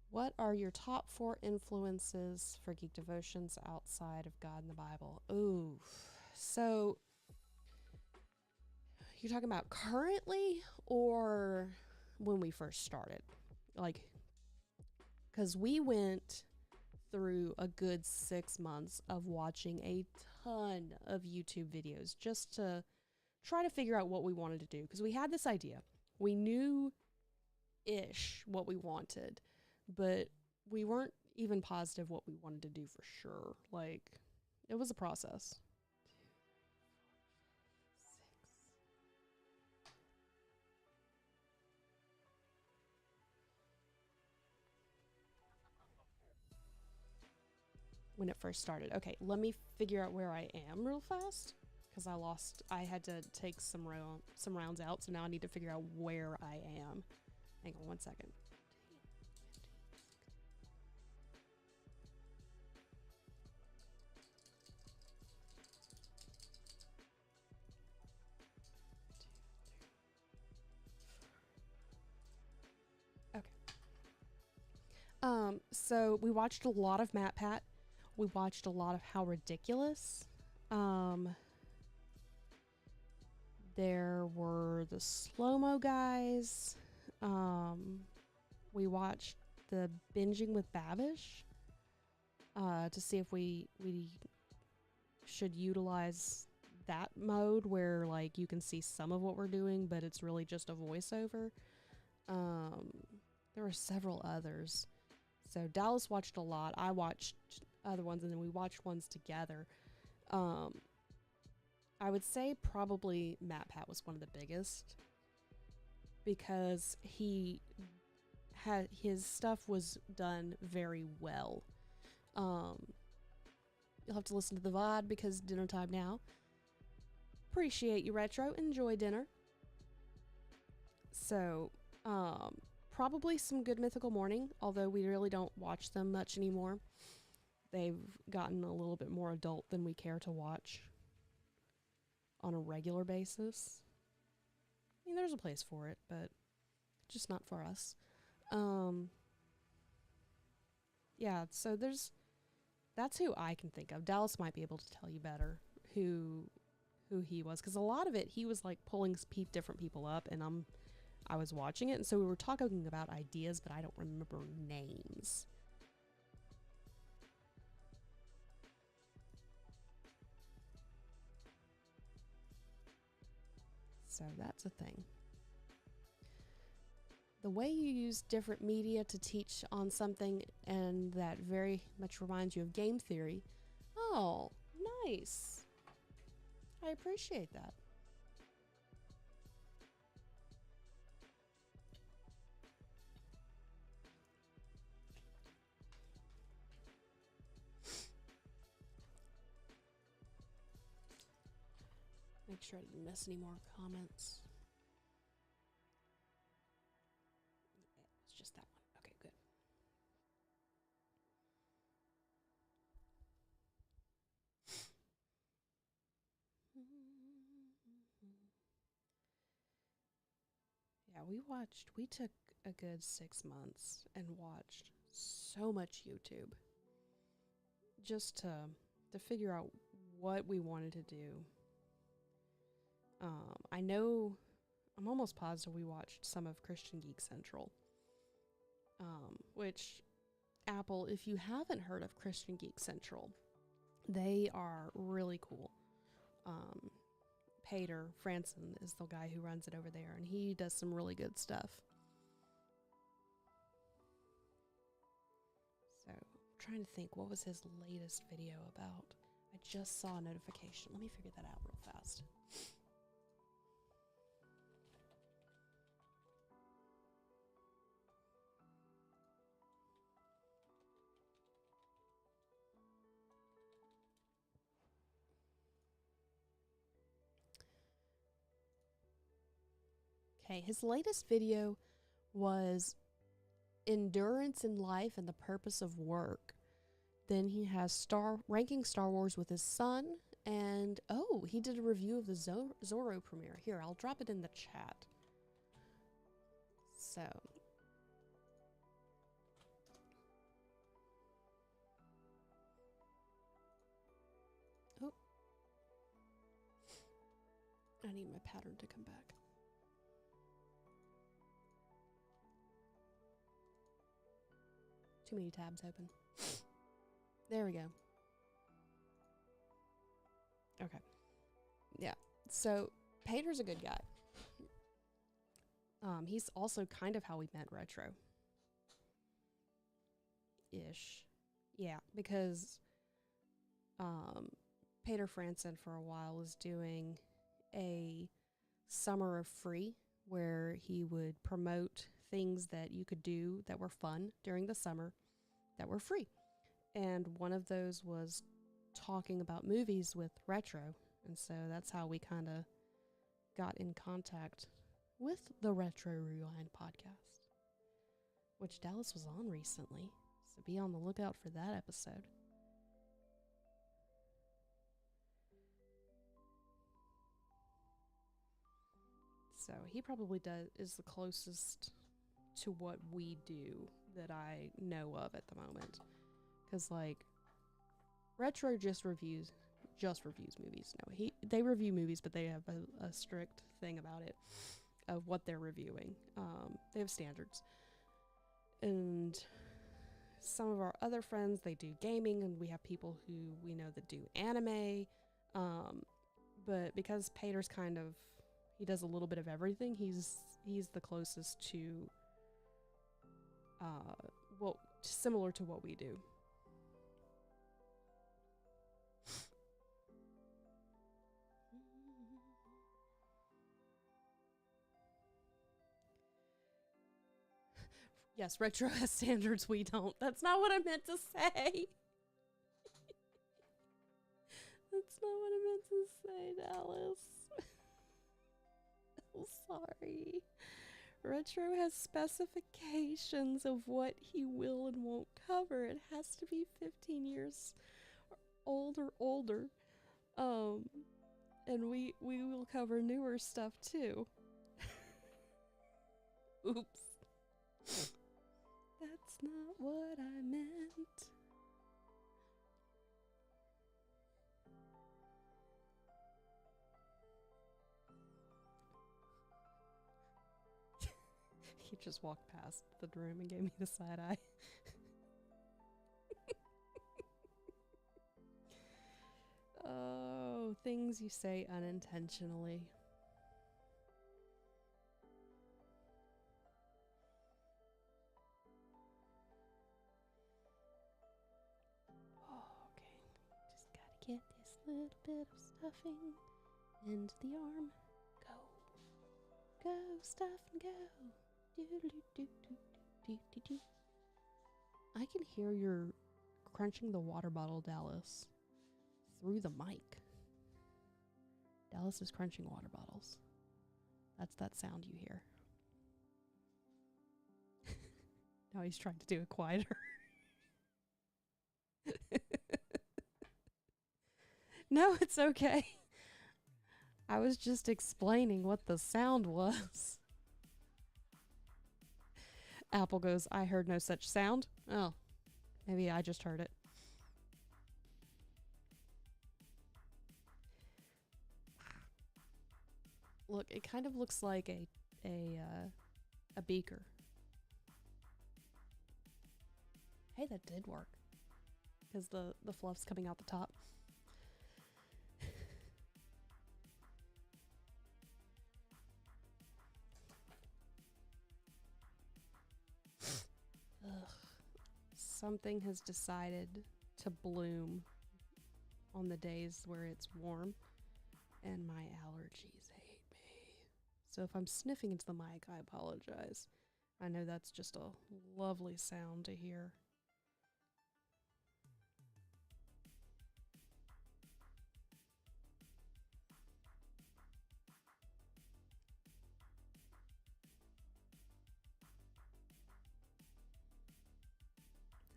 What are your top 4 influences for Geek Devotions outside of God and the Bible? Ooh. So, you're talking about currently or when we first started? Like, because we went through a good 6 months of watching a ton of YouTube videos just to try to figure out what we wanted to do, because we had this idea. We knew-ish what we wanted, but we weren't even positive what we wanted to do for sure. Like, it was a process. When it first started. Okay, let me figure out where I am real fast. because I had to take some rounds out, so now I need to figure out where I am. Hang on one second. So we watched a lot of Matt Pat. We watched a lot of How Ridiculous. There were the slow-mo guys. We watched the Binging with Babish to see if we should utilize that mode where like you can see some of what we're doing, but it's really just a voiceover. There were several others. So Dallas watched a lot. I watched other ones, and then we watched ones together. I would say probably Matt Pat was one of the biggest because his stuff was done very well. You'll have to listen to the VOD because dinner time now. Appreciate you, Retro. Enjoy dinner. So, probably some Good Mythical Morning, although we really don't watch them much anymore. They've gotten a little bit more adult than we care to watch on a regular basis. I mean, there's a place for it, but just not for us. Yeah, so that's who I can think of. Dallas might be able to tell you better who he was, because a lot of it, he was like pulling different people up, and I was watching it, and so we were talking about ideas, but I don't remember names. So that's a thing. The way you use different media to teach on something, and that very much reminds you of game theory. Oh, nice. I appreciate that. Make sure I didn't miss any more comments. Yeah, it's just that one. Okay, good. Yeah, we took a good 6 months and watched so much YouTube just to figure out what we wanted to do. I know, I'm almost positive we watched some of Christian Geek Central, which, Apple, if you haven't heard of Christian Geek Central, they are really cool. Pater Franson is the guy who runs it over there, and he does some really good stuff. So, I'm trying to think, what was his latest video about? I just saw a notification. Let me figure that out real fast. Okay, his latest video was Endurance in Life and the Purpose of Work. Then he has ranking Star Wars with his son, and he did a review of the Zorro premiere. Here, I'll drop it in the chat. So, I need my pattern to come back. Too many tabs open. There we go. Okay. Yeah. So, Pater's a good guy. He's also kind of how we met Retro. Ish. Yeah, because Pater Franson for a while was doing a summer of free where he would promote things that you could do that were fun during the summer that were free. And one of those was talking about movies with Retro. And so that's how we kind of got in contact with the Retro Rewind podcast, which Dallas was on recently. So be on the lookout for that episode. So he probably is the closest to what we do that I know of at the moment. Because, like, Retro just reviews movies. No, they review movies, but they have a strict thing about it of what they're reviewing. They have standards. And some of our other friends, they do gaming, and we have people who we know that do anime. But because Pater's he does a little bit of everything, he's the closest to similar to what we do. Yes, Retro has standards, we don't. That's not what I meant to say. That's not what I meant to say, Dallas. I'm sorry. Retro has specifications of what he will and won't cover. It has to be 15 years old or older. And we will cover newer stuff too. Oops. That's not what I meant. He just walked past the room and gave me the side eye. Oh, things you say unintentionally. Oh, okay. Just gotta get this little bit of stuffing into the arm. Go. Go, stuff and go. Do-do-do-do-do-do-do-do. I can hear your crunching the water bottle, Dallas, through the mic. Dallas is crunching water bottles. That's that sound you hear. Now he's trying to do it quieter. No, it's okay. I was just explaining what the sound was. Apple goes, I heard no such sound. Oh, maybe I just heard it. Look, it kind of looks like a beaker. Hey, that did work. Because the fluff's coming out the top. Something has decided to bloom on the days where it's warm, and my allergies hate me. So if I'm sniffing into the mic, I apologize. I know that's just a lovely sound to hear.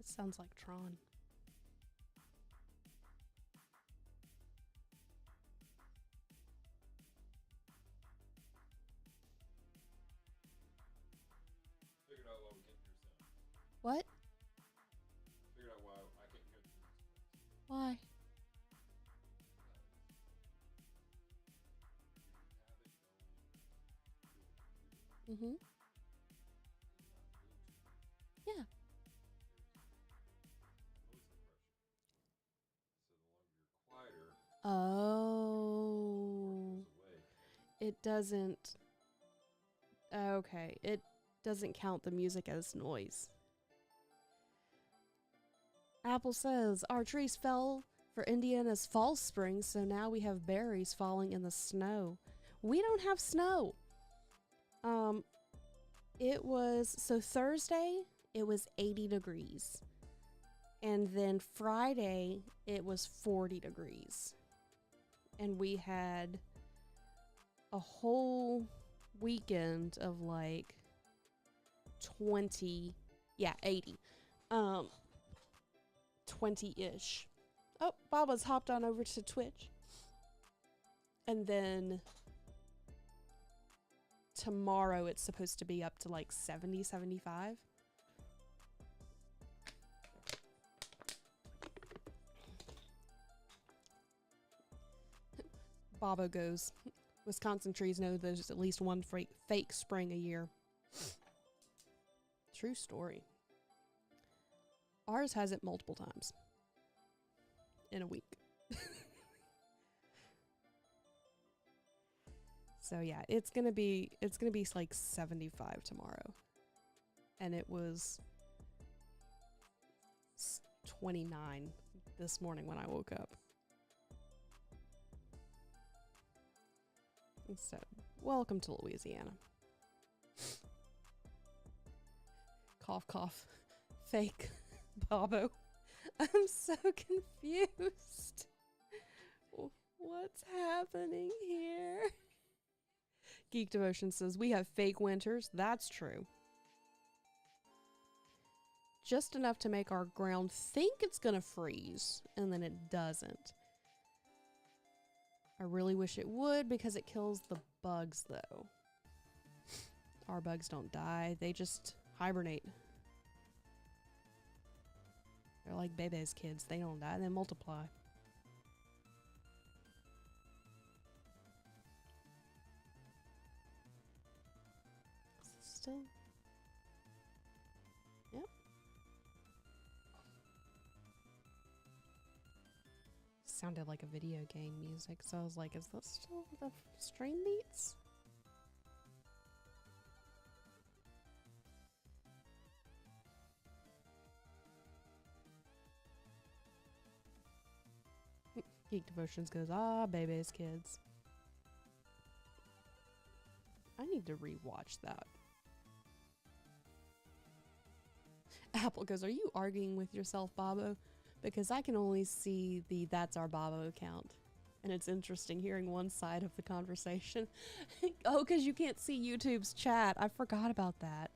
Sounds like Tron. Figured out why we can't hear sound. What? Figured out why I can't hear the music. Why? Mm-hmm. Yeah. Oh. It doesn't. Okay. It doesn't count the music as noise. Apple says, our trees fell for Indiana's fall spring, so now we have berries falling in the snow. We don't have snow. So Thursday, it was 80 degrees. And then Friday, it was 40 degrees. and we had a whole weekend of like 80. 20-ish. Oh, Baba's hopped on over to Twitch. And then tomorrow it's supposed to be up to like 70, 75. Baba goes, Wisconsin trees know there's at least one fake spring a year. True story. Ours has it multiple times in a week. So yeah, it's gonna be like 75 tomorrow, and it was 29 this morning when I woke up. And so, welcome to Louisiana. Cough, cough. Fake Bobo. I'm so confused. What's happening here? Geek Devotion says, we have fake winters. That's true. Just enough to make our ground think it's gonna freeze, and then it doesn't. I really wish it would, because it kills the bugs, though. Our bugs don't die. They just hibernate. They're like Bebe's kids. They don't die. They multiply. Still. Yep. Sounded like a video game music, so I was like, is this still the stream beats? Geek Devotions goes, Bebe's kids. I need to rewatch that. Apple goes, are you arguing with yourself, Bobo? Because I can only see the That's Our Bobo account. And it's interesting hearing one side of the conversation. Oh, because you can't see YouTube's chat. I forgot about that.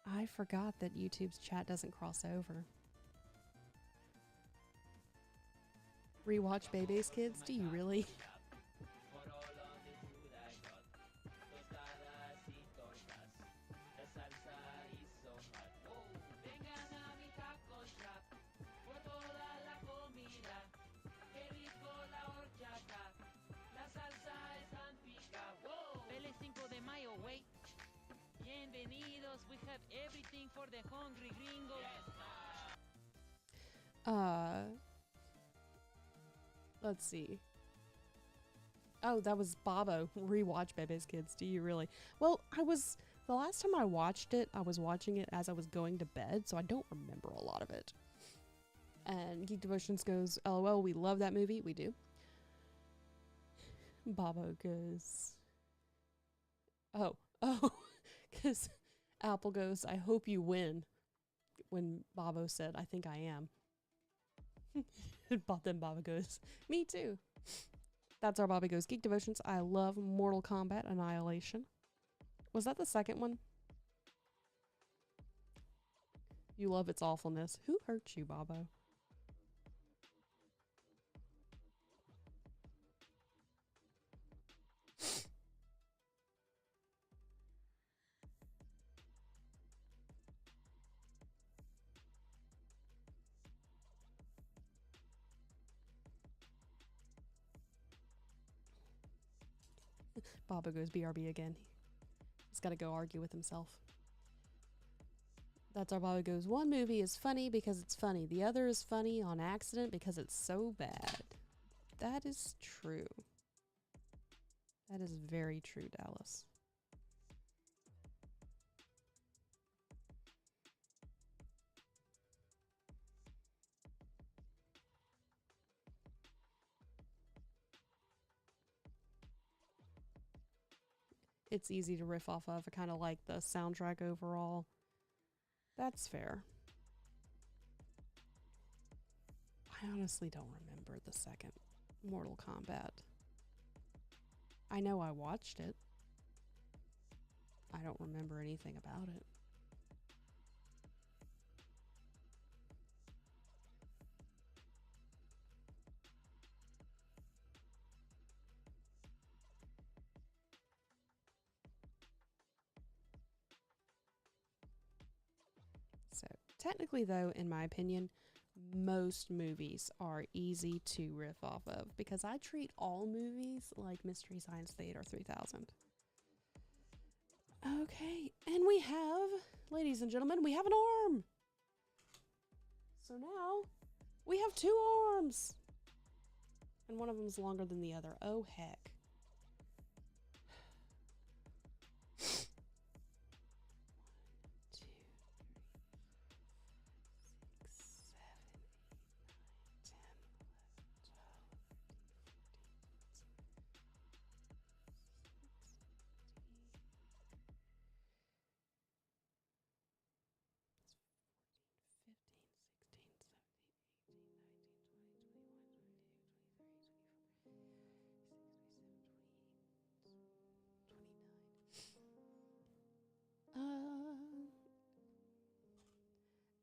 I forgot that YouTube's chat doesn't cross over. Rewatch Bebe's Kids? Do you really? We have everything for the hungry gringos. Let's see. Oh, that was Bobo. Rewatch Bebe's Kids. Do you really? Well, the last time I watched it, I was watching it as I was going to bed, so I don't remember a lot of it. And Geek Devotions goes, LOL, we love that movie. We do. Bobo goes, oh, because Apple goes, I hope you win. When Bobo said, I think I am. But then Bobo goes, me too. That's Our Bobby goes, Geek Devotions, I love Mortal Kombat Annihilation. Was that the second one? You love its awfulness. Who hurt you, Bobo? Baba goes BRB again. He's got to go argue with himself. That's Our Baba goes, one movie is funny because it's funny. The other is funny on accident because it's so bad. That is true. That is very true, Dallas. It's easy to riff off of. I kind of like the soundtrack overall. That's fair. I honestly don't remember the second Mortal Kombat. I know I watched it. I don't remember anything about it. So, technically, though, in my opinion, most movies are easy to riff off of because I treat all movies like Mystery Science Theater 3000. Okay, and we have, ladies and gentlemen, we have an arm. So now we have 2 arms. And one of them is longer than the other. Oh, heck.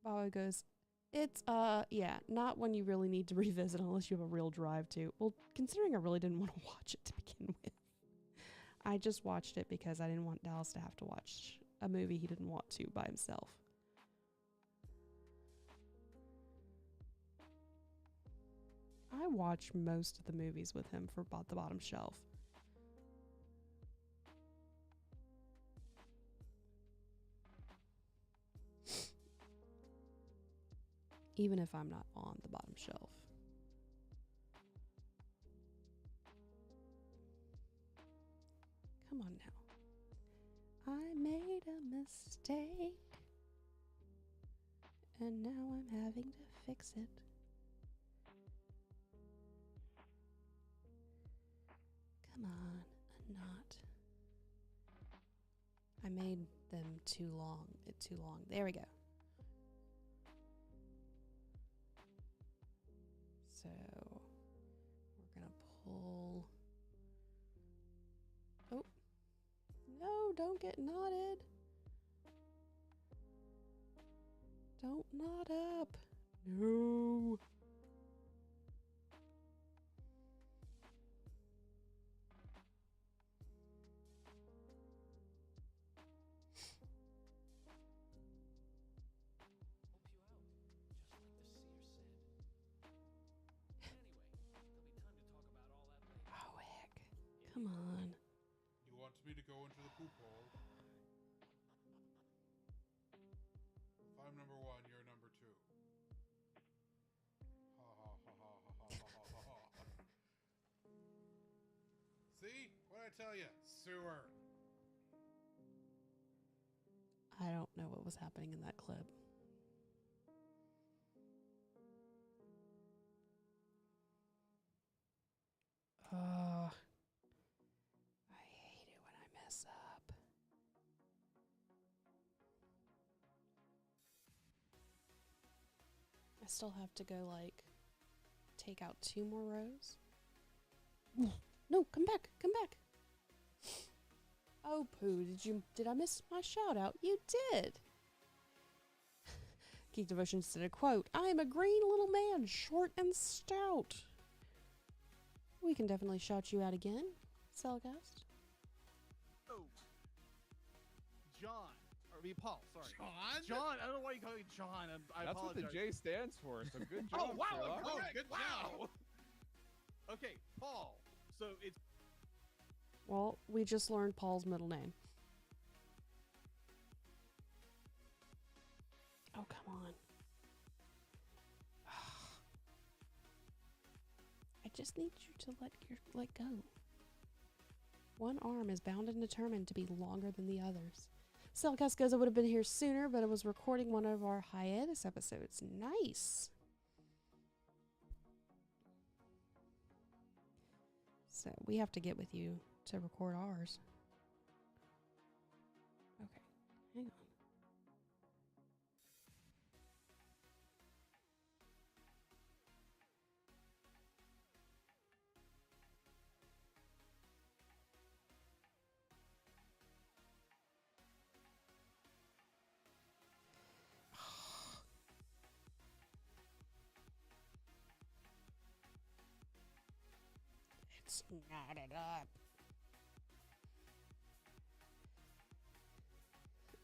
Baba goes, it's, yeah, not one you really need to revisit unless you have a real drive to. Well, considering I really didn't want to watch it to begin with. I just watched it because I didn't want Dallas to have to watch a movie he didn't want to by himself. I watch most of the movies with him for the bottom shelf. Even if I'm not on the bottom shelf. Come on now. I made a mistake. And now I'm having to fix it. Come on, a knot. I made them too long. There we go. So we're gonna pull. Oh, no, don't get knotted. Don't knot up. No. Oh, heck. Come on. You want me to go into the poop hole? If I'm number 1, you're number 2. Ha ha ha ha ha ha ha ha ha. See? What'd I tell you? Sewer. I don't know what was happening in that clip. I hate it when I mess up. I still have to go, like, take out 2 more rows. No, come back, come back. Oh, Pooh, did I miss my shout out? You did. Geek Devotion said a quote, I am a green little man, short and stout. We can definitely shout you out again, Cellcast. Oh. John. Or Paul, sorry. John? John, I don't know why you call me John. I That's apologize. what the J stands for, so good job. Oh, wow. Sherlock. Oh, good wow. Okay, Paul. So it's... Well, we just learned Paul's middle name. Oh, come on. I just need you to let go. One arm is bound and determined to be longer than the others. Cellcast goes, I would have been here sooner, but I was recording one of our hiatus episodes. Nice. So we have to get with you to record ours. Okay, hang on. It's knotted up.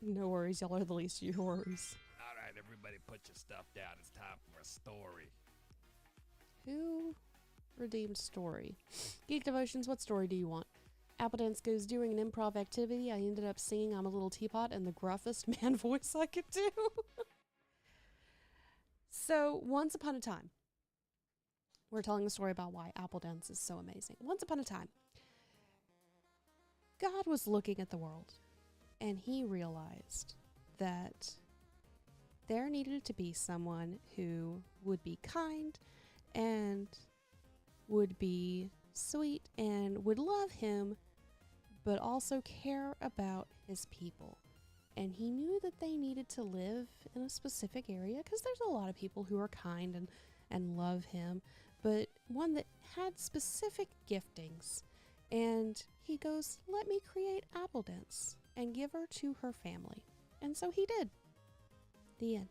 No worries, y'all are the least of your worries. All right, everybody put your stuff down. It's time for a story. Who redeemed story? Geek Devotions, what story do you want? Apple Dance goes, during an improv activity, I ended up singing I'm a Little Teapot in the gruffest man voice I could do. So, once upon a time, we're telling a story about why Apple Dance is so amazing. Once upon a time, God was looking at the world, and he realized that there needed to be someone who would be kind and would be sweet and would love him, but also care about his people. And he knew that they needed to live in a specific area because there's a lot of people who are kind and love him, but one that had specific giftings. And he goes, let me create Apple Dance and give her to her family. And so he did. The end.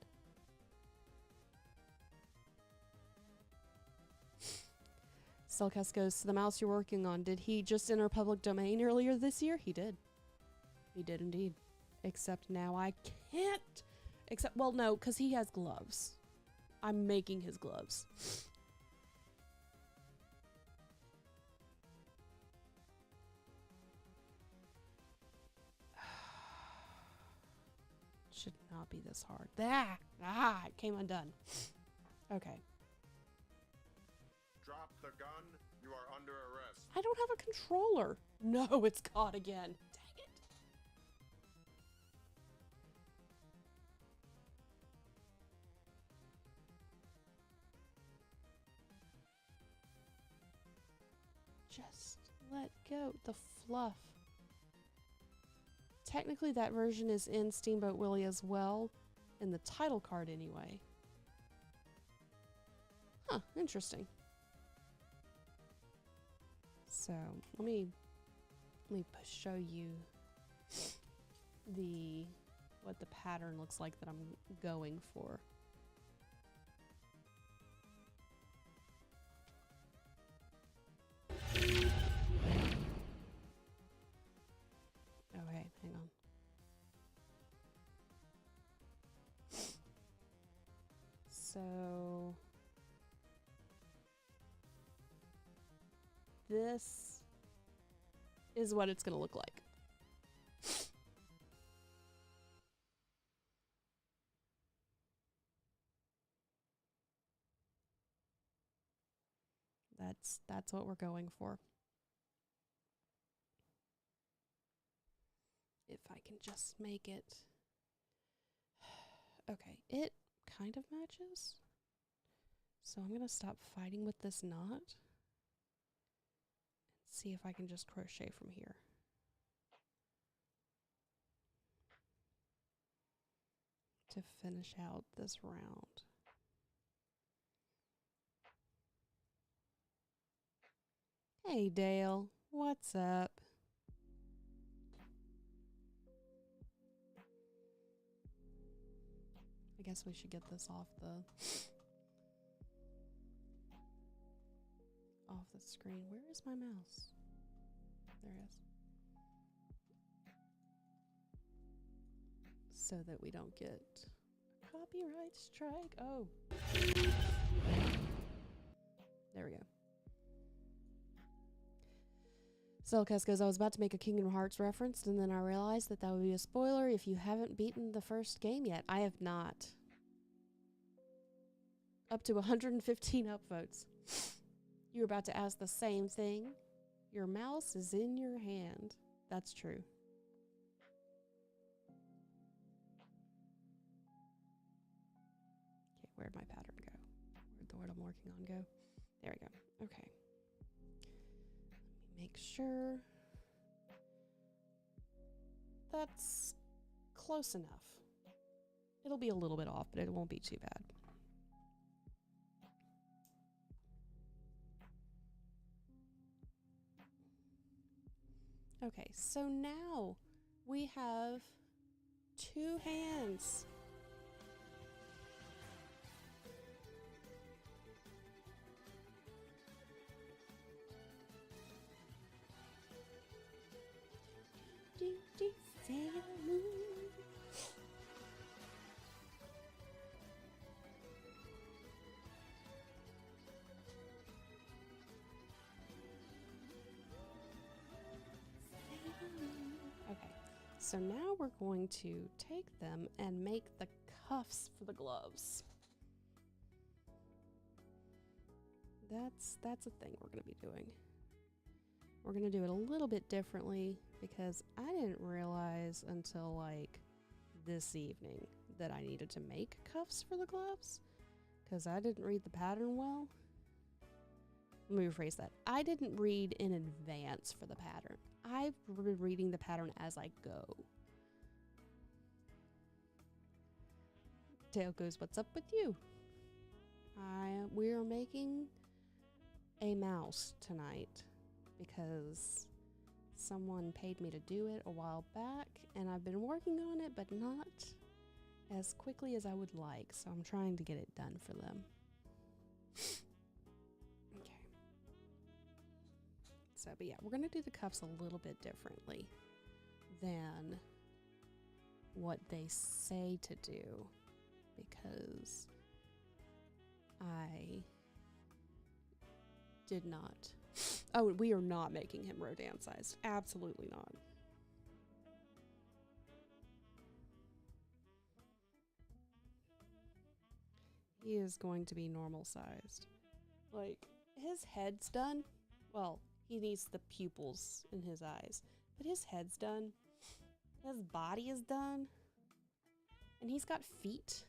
Selcast goes, to the mouse you're working on, did he just enter public domain earlier this year? He did. He did indeed. Except now I can't. Well, no, because he has gloves. I'm making his gloves. Should not be this hard. It came undone. Okay. Drop the gun. You are under arrest. I don't have a controller. No, it's caught again. Dang it. Just let go. The fluff. Technically, that version is in Steamboat Willie as well, in the title card anyway. Huh, interesting. So, let me show you what the pattern looks like that I'm going for. Okay, hang on. So this is what it's going to look like. That's what we're going for. If I can just make it. Okay, it kind of matches. So I'm going to stop fighting with this knot and see if I can just crochet from here. To finish out this round. Hey Dale, what's up? I guess we should get this off the screen. Where is my mouse? There it is. So that we don't get a copyright strike. Oh. There we go. Cellcast goes, I was about to make a Kingdom Hearts reference, and then I realized that would be a spoiler if you haven't beaten the first game yet. I have not. Up to 115 upvotes. You're about to ask the same thing. Your mouse is in your hand. That's true. Okay, where'd my pattern go? Where'd the word I'm working on go? There we go. Okay. Make sure that's close enough. It'll be a little bit off, but it won't be too bad. Okay, so now we have 2 hands. So now we're going to take them and make the cuffs for the gloves. That's a thing we're going to be doing. We're going to do it a little bit differently because I didn't realize until like this evening that I needed to make cuffs for the gloves because I didn't read the pattern well. Let me rephrase that. I didn't read in advance for the pattern. I've been reading the pattern as I go. Tail goes, what's up with you? We are making a mouse tonight because someone paid me to do it a while back and I've been working on it but not as quickly as I would like, so I'm trying to get it done for them. Okay. So, but yeah, we're going to do the cuffs a little bit differently than what they say to do because I did not. Oh, we are not making him Rodan sized. Absolutely not. He is going to be normal sized. Like, his head's done. Well, he needs the pupils in his eyes. But his head's done. His body is done. And he's got feet.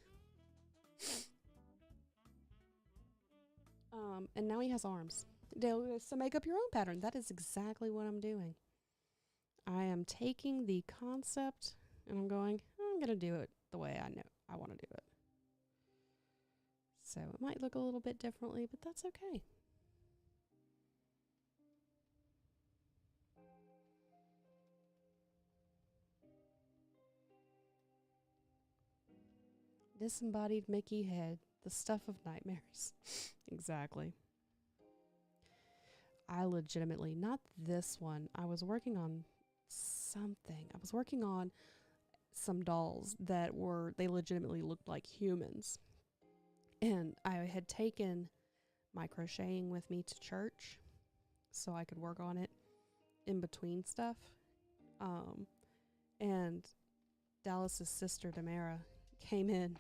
And now he has arms. So make up your own pattern. That is exactly what I'm doing. I am taking the concept and I'm going to do it the way I know I want to do it. So it might look a little bit differently, but that's okay. Disembodied Mickey head, the stuff of nightmares. Exactly. I legitimately, not this one, I was working on something. I was working on some dolls that they legitimately looked like humans. And I had taken my crocheting with me to church so I could work on it in between stuff. And Dallas's sister, Damara, came in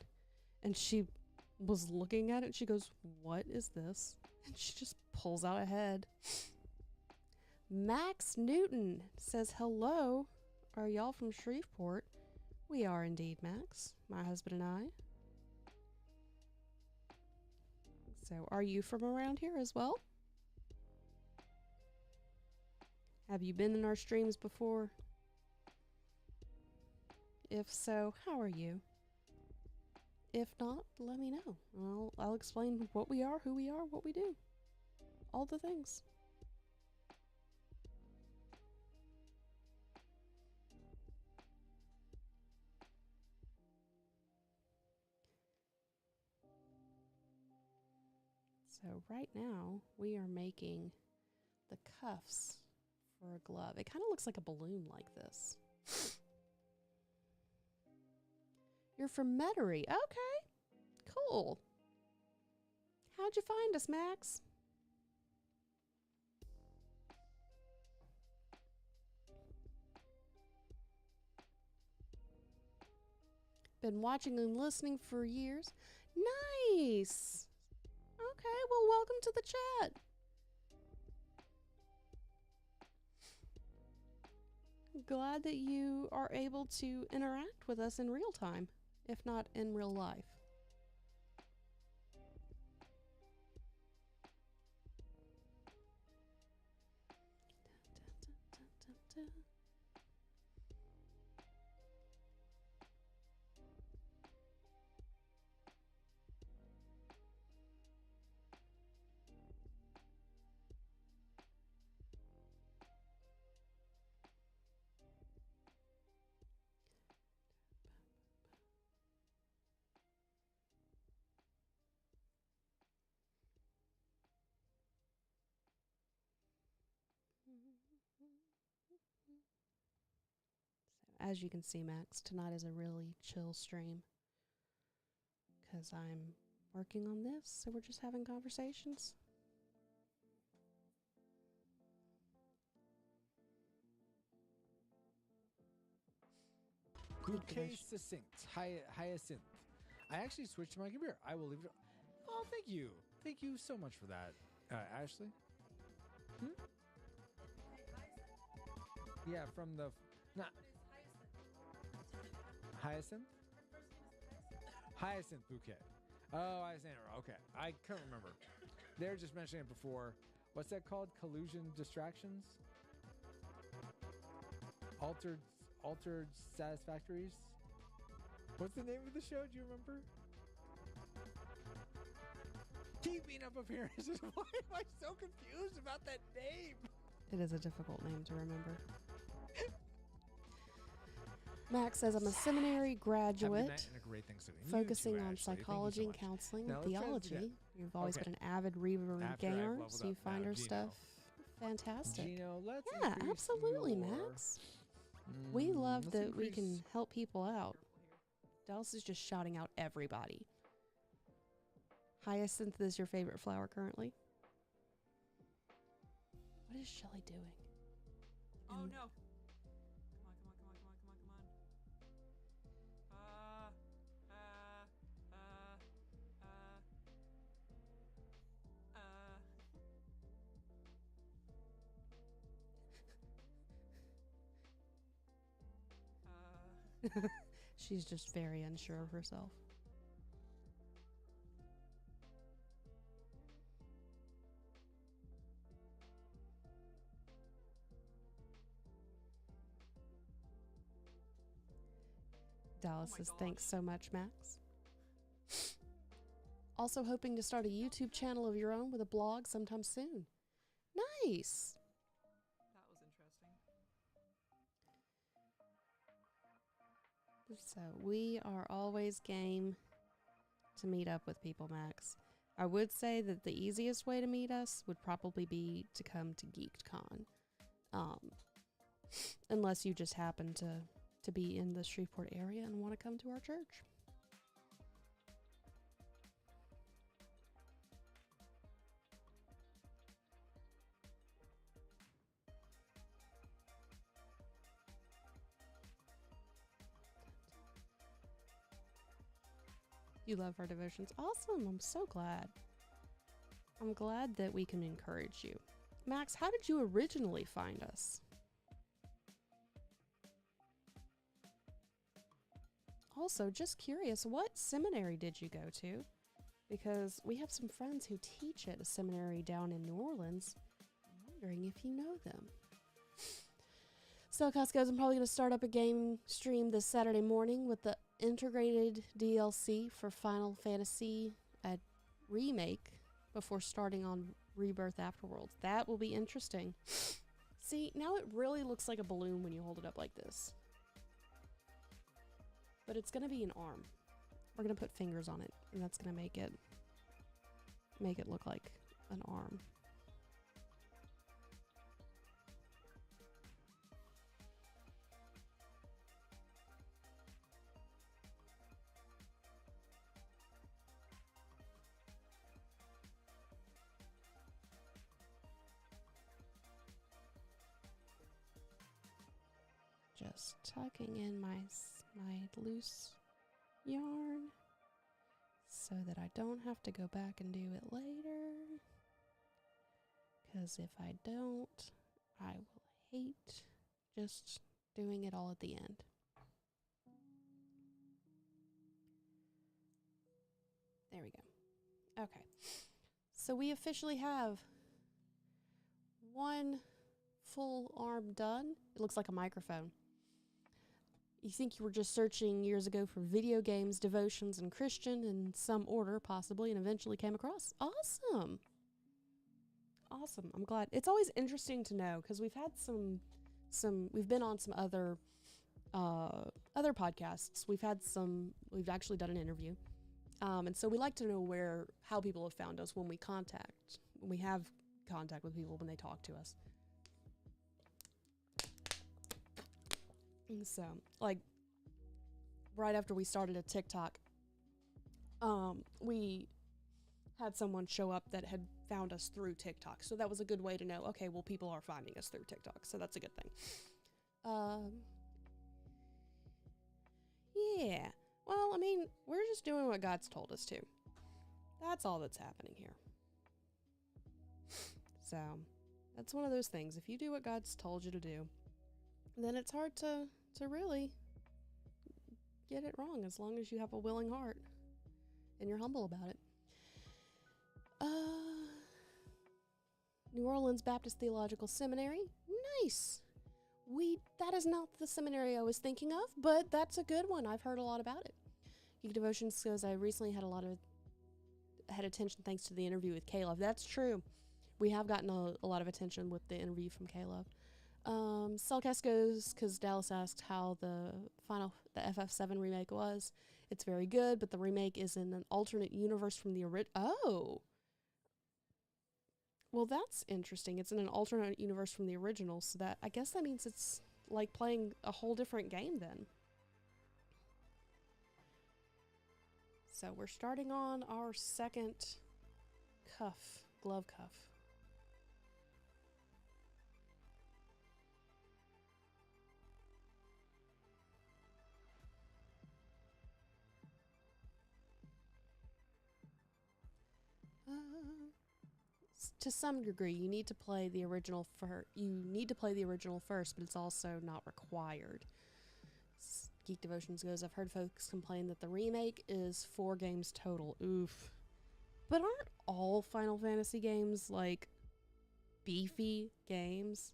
and she was looking at it. She goes, "What is this?" And she just pulls out a head. Max Newton says, "Hello. Are y'all from Shreveport?" We are indeed, Max. My husband and I. So, are you from around here as well? Have you been in our streams before? If so, how are you? If not, let me know. I'll explain what we are, who we are, what we do. All the things. So right now, we are making the cuffs for a glove. It kind of looks like a balloon like this. You're from Metairie. Okay, cool. How'd you find us, Max? Been watching and listening for years. Nice. Okay, well, welcome to the chat. Glad that you are able to interact with us in real time, if not in real life. As you can see, Max, tonight is a really chill stream because I'm working on this, so we're just having conversations. Bouquet succinct. Hyacinth. I actually switched to my computer. I will leave it. Oh, thank you. Thank you so much for that, Ashley. Yeah, from the not Hyacinth. Hyacinth Bouquet. Oh, I understand. Okay, I couldn't remember. They were just mentioning it before. What's that called? Collusion distractions. Altered satisfactories. What's the name of the show? Do you remember? Keeping Up Appearances. Why am I so confused about that name? It is a difficult name to remember. Max says, I'm a seminary graduate focusing on psychology and counseling and theology. You've always been an avid reader and gamer, so you find our stuff fantastic. Gino, let's yeah, absolutely, Max. We love that we can help people out. Dallas is just shouting out everybody. Hyacinth is your favorite flower currently? What is Shelly doing? Oh no. She's just very unsure of herself. Dallas says, thanks so much, Max. Also hoping to start a YouTube channel of your own with a blog sometime soon. Nice. That was interesting. So we are always game to meet up with people, Max. I would say that the easiest way to meet us would probably be to come to GeekedCon. Unless you just happen to be in the Shreveport area and want to come to our church. You love our devotions. Awesome. I'm so glad. I'm glad that we can encourage you. Max, how did you originally find us? Also, just curious, what seminary did you go to? Because we have some friends who teach at a seminary down in New Orleans. I'm wondering if you know them. So, Costco's, I'm probably going to start up a game stream this Saturday morning with the integrated DLC for Final Fantasy remake before starting on Rebirth Afterworld. That will be interesting. See, now it really looks like a balloon when you hold it up like this. But it's going to be an arm. We're going to put fingers on it, and that's going to make it look like an arm. Just tucking in my loose yarn so that I don't have to go back and do it later. Because if I don't, I will hate just doing it all at the end. There we go. Okay. So we officially have one full arm done. It looks like a microphone. You think you were just searching years ago for video games, devotions, and Christian in some order, possibly, and eventually came across. Awesome. Awesome. I'm glad. It's always interesting to know because we've had we've been on some other podcasts. We've actually done an interview. And so we like to know how people have found us when we have contact with people when they talk to us. And so, like, right after we started a TikTok, we had someone show up that had found us through TikTok. So that was a good way to know, okay, well, people are finding us through TikTok. So that's a good thing. Yeah. Well, I mean, we're just doing what God's told us to. That's all that's happening here. So, that's one of those things. If you do what God's told you to do, then it's hard to really get it wrong as long as you have a willing heart and you're humble about it. New Orleans Baptist Theological Seminary. Nice. That is not the seminary I was thinking of, but that's a good one. I've heard a lot about it. Geek Devotions says I recently had attention thanks to the interview with Caleb. That's true. We have gotten a lot of attention with the interview from Caleb. Cellcast goes because Dallas asked how the FF7 remake was. It's very good, but the remake is in an alternate universe from the original. Oh. Well, that's interesting. It's in an alternate universe from the original, so that I guess that means it's like playing a whole different game then. So we're starting on our second glove cuff. To some degree, you need to play the original first, but it's also not required. Geek Devotions goes, I've heard folks complain that the remake is 4 games total. Oof. But aren't all Final Fantasy games like beefy games?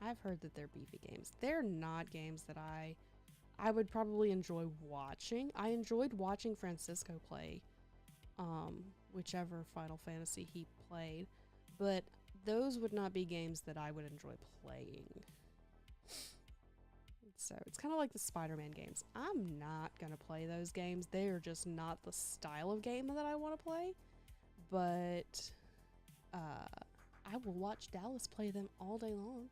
I've heard that they're beefy games. They're not games that I would probably enjoy watching. I enjoyed watching Francisco play whichever Final Fantasy he played, but those would not be games that I would enjoy playing. So it's kind of like the Spider-Man games. I'm not going to play those games. They are just not the style of game that I want to play, but I will watch Dallas play them all day long.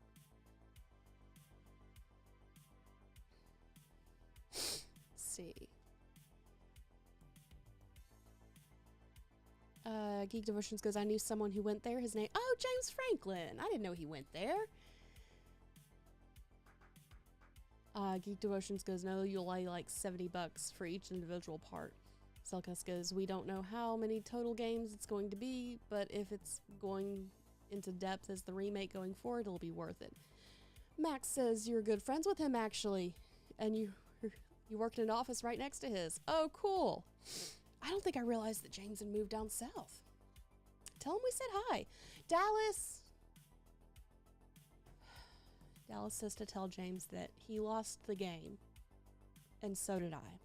Let's see. Geek Devotions goes, I knew someone who went there. His name, James Franklin. I didn't know he went there. Geek Devotions goes, no, you'll lay like $70 for each individual part. Cellcast goes, we don't know how many total games it's going to be, but if it's going into depth as the remake going forward, it'll be worth it. Max says, you're good friends with him, actually. And you worked in an office right next to his. Oh, cool. I don't think I realized that James had moved down south. Tell him we said hi. Dallas says to tell James that he lost the game. And so did I.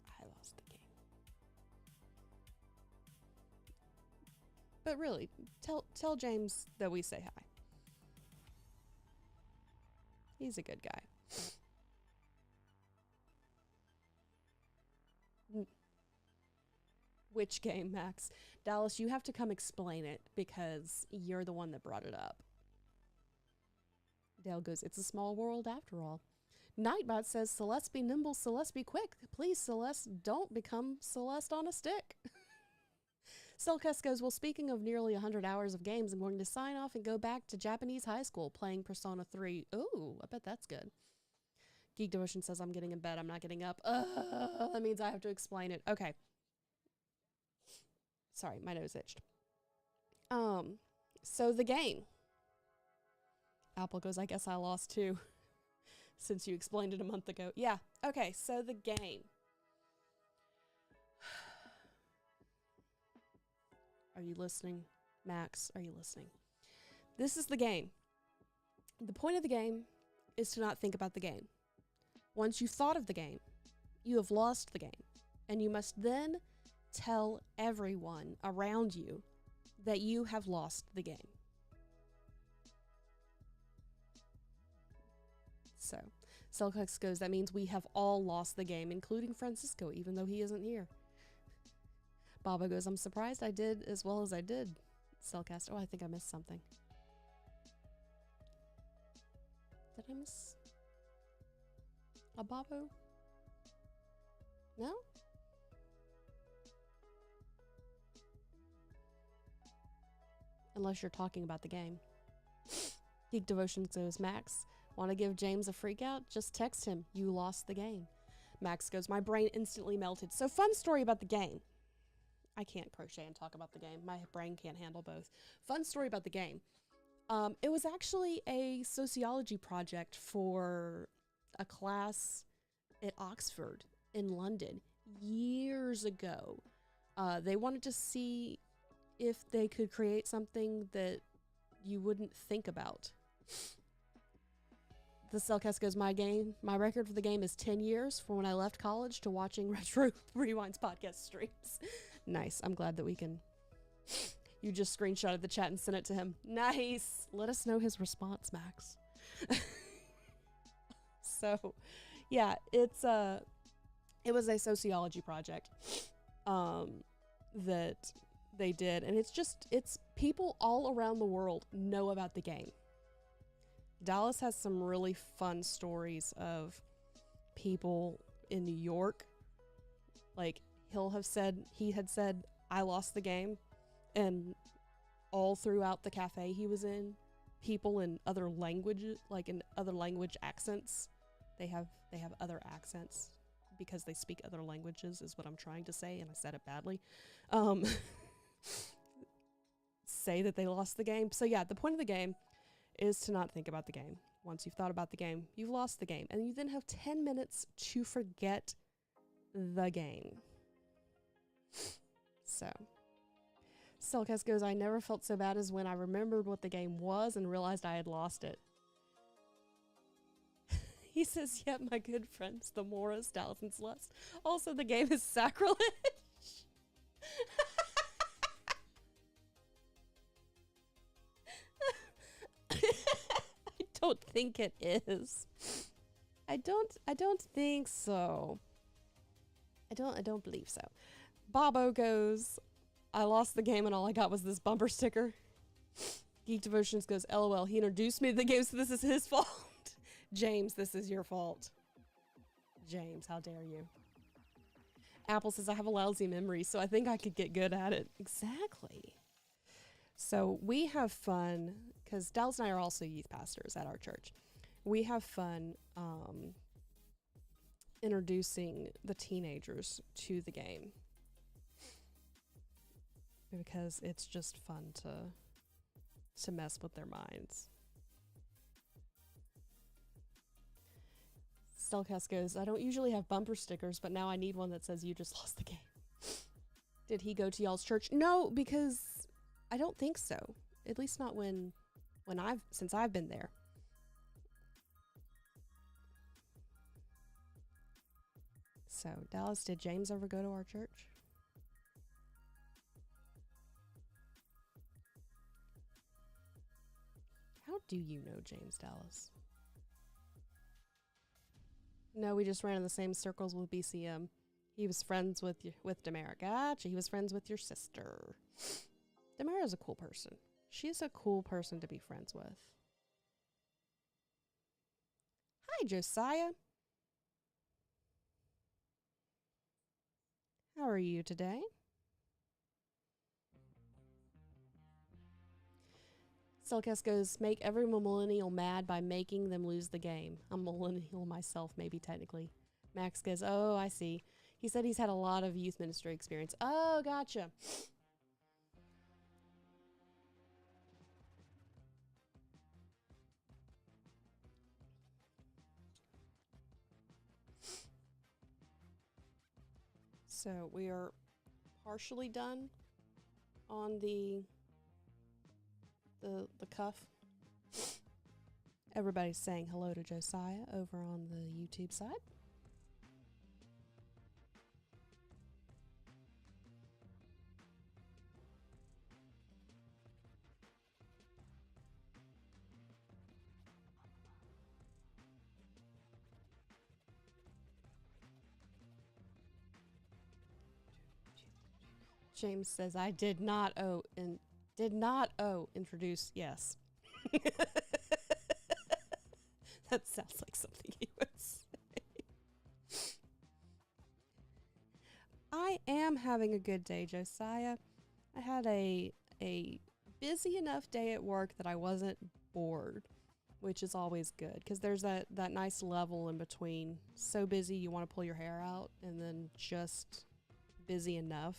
I lost the game. But really, tell James that we say hi. He's a good guy. Which game, Max? Dallas, you have to come explain it because you're the one that brought it up. Dale goes, it's a small world after all. Nightbot says, Celeste be nimble, Celeste be quick. Please, Celeste, don't become Celeste on a stick. Cellcast goes, well, speaking of nearly 100 hours of games, I'm going to sign off and go back to Japanese high school playing Persona 3. Ooh, I bet that's good. Geek Devotion says, I'm getting in bed. I'm not getting up. That means I have to explain it. Okay. Sorry, my nose itched. So the game. Apple goes, I guess I lost too. Since you explained it a month ago. Yeah. Okay, so the game. Are you listening? Max, are you listening? This is the game. The point of the game is to not think about the game. Once you've thought of the game, you have lost the game. And you must then tell everyone around you that you have lost the game. So, Cellcux goes, that means we have all lost the game, including Francisco, even though he isn't here. Baba goes, I'm surprised I did as well as I did. Cellcast, I think I missed something. Did I miss a Babo? No? unless you're talking about the game. Geek Devotion goes, Max, want to give James a freak out? Just text him, you lost the game. Max goes, my brain instantly melted. So fun story about the game. I can't crochet and talk about the game. My brain can't handle both. Fun story about the game. It was actually a sociology project for a class at Oxford in London years ago. They wanted to see if they could create something that you wouldn't think about. The Cellcast goes, my record for the game is 10 years from when I left college to watching Retro Rewinds podcast streams. Nice. I'm glad that we can... You just screenshotted the chat and sent it to him. Nice. Let us know his response, Max. So, yeah, it was a sociology project that they did, and it's people all around the world know about the game. Dallas has some really fun stories of people in New York. Like, he had said, I lost the game. And all throughout the cafe he was in, people in other languages, like in other language accents, they have other accents because they speak other languages, is what I'm trying to say, and I said it badly. Say that they lost the game. So yeah, the point of the game is to not think about the game. Once you've thought about the game, you've lost the game, and you then have 10 minutes to forget the game. So... Cellcast goes, I never felt so bad as when I remembered what the game was and realized I had lost it. He says, yep, my good friends, the Moras, Dallas, and Celeste. Also, the game is sacrilege. I don't think it is. I don't think so. I don't believe so. Bobo goes, I lost the game and all I got was this bumper sticker. Geek Devotions goes, LOL, he introduced me to the game, so this is his fault. James, this is your fault. James, how dare you? Apple says, I have a lousy memory, so I think I could get good at it. Exactly. So we have fun, because Dallas and I are also youth pastors at our church. We have fun introducing the teenagers to the game. Because it's just fun to mess with their minds. Stelcast goes, I don't usually have bumper stickers, but now I need one that says you just lost the game. Did he go to y'all's church? No, because I don't think so. At least not since I've been there. So, Dallas, did James ever go to our church? How do you know James, Dallas? No, we just ran in the same circles with BCM. He was friends with Demara. Gotcha. He was friends with your sister. Demara's a cool person. She's a cool person to be friends with. Hi, Josiah. How are you today? Cellcast goes, make every millennial mad by making them lose the game. I'm a millennial myself, maybe technically. Max goes, oh, I see. He said he's had a lot of youth ministry experience. Oh, gotcha. So we are partially done on the cuff. Everybody's saying hello to Josiah over on the YouTube side. James says, I did not introduce, yes. That sounds like something he would say. I am having a good day, Josiah. I had a busy enough day at work that I wasn't bored, which is always good because there's that nice level in between. So busy you want to pull your hair out, and then just busy enough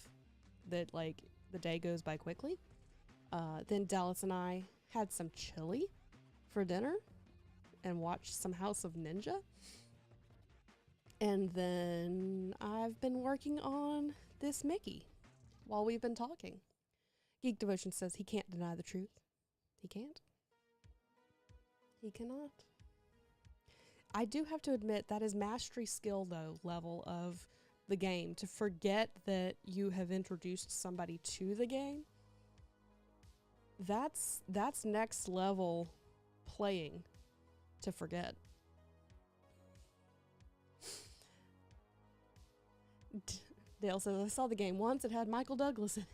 that like the day goes by quickly. Then Dallas and I had some chili for dinner and watched some House of Ninja. And then I've been working on this Mickey while we've been talking. Geek Devotion says he can't deny the truth. He can't. He cannot. I do have to admit that is mastery skill, though, level of the game. To forget that you have introduced somebody to the game, that's next level playing to forget. Dale says, I saw the game once. It had Michael Douglas in it.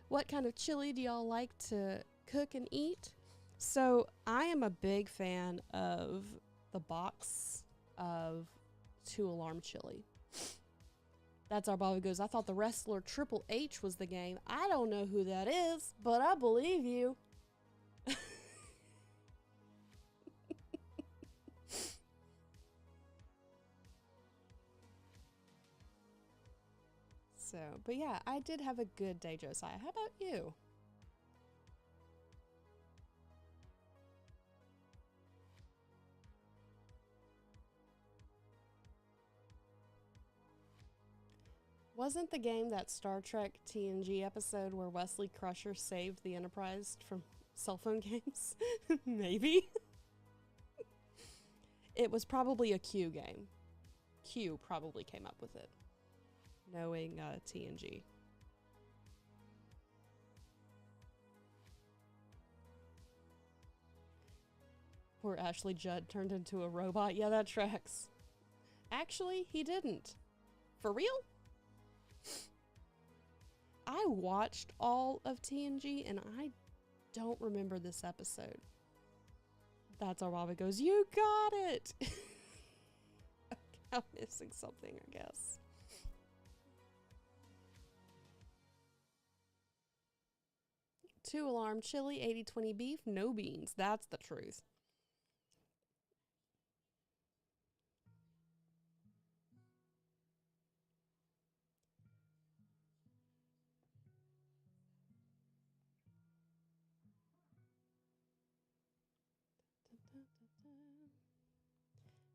What kind of chili do y'all like to cook and eat? So I am a big fan of the box of 2 Alarm chili. That's our Bobby goes, I thought the wrestler Triple H was the game. I don't know who that is, but I believe you. So, but yeah, I did have a good day, Josiah. How about you? Wasn't the game that Star Trek TNG episode where Wesley Crusher saved the Enterprise from cell phone games? Maybe. It was probably a Q game. Q probably came up with it, knowing TNG. Poor Ashley Judd turned into a robot. Yeah, that tracks. Actually, he didn't. For real? I watched all of TNG and I don't remember this episode. That's our Bobby goes, you got it! I'm missing something, I guess. Two Alarm chili, 80-20 beef, no beans. That's the truth.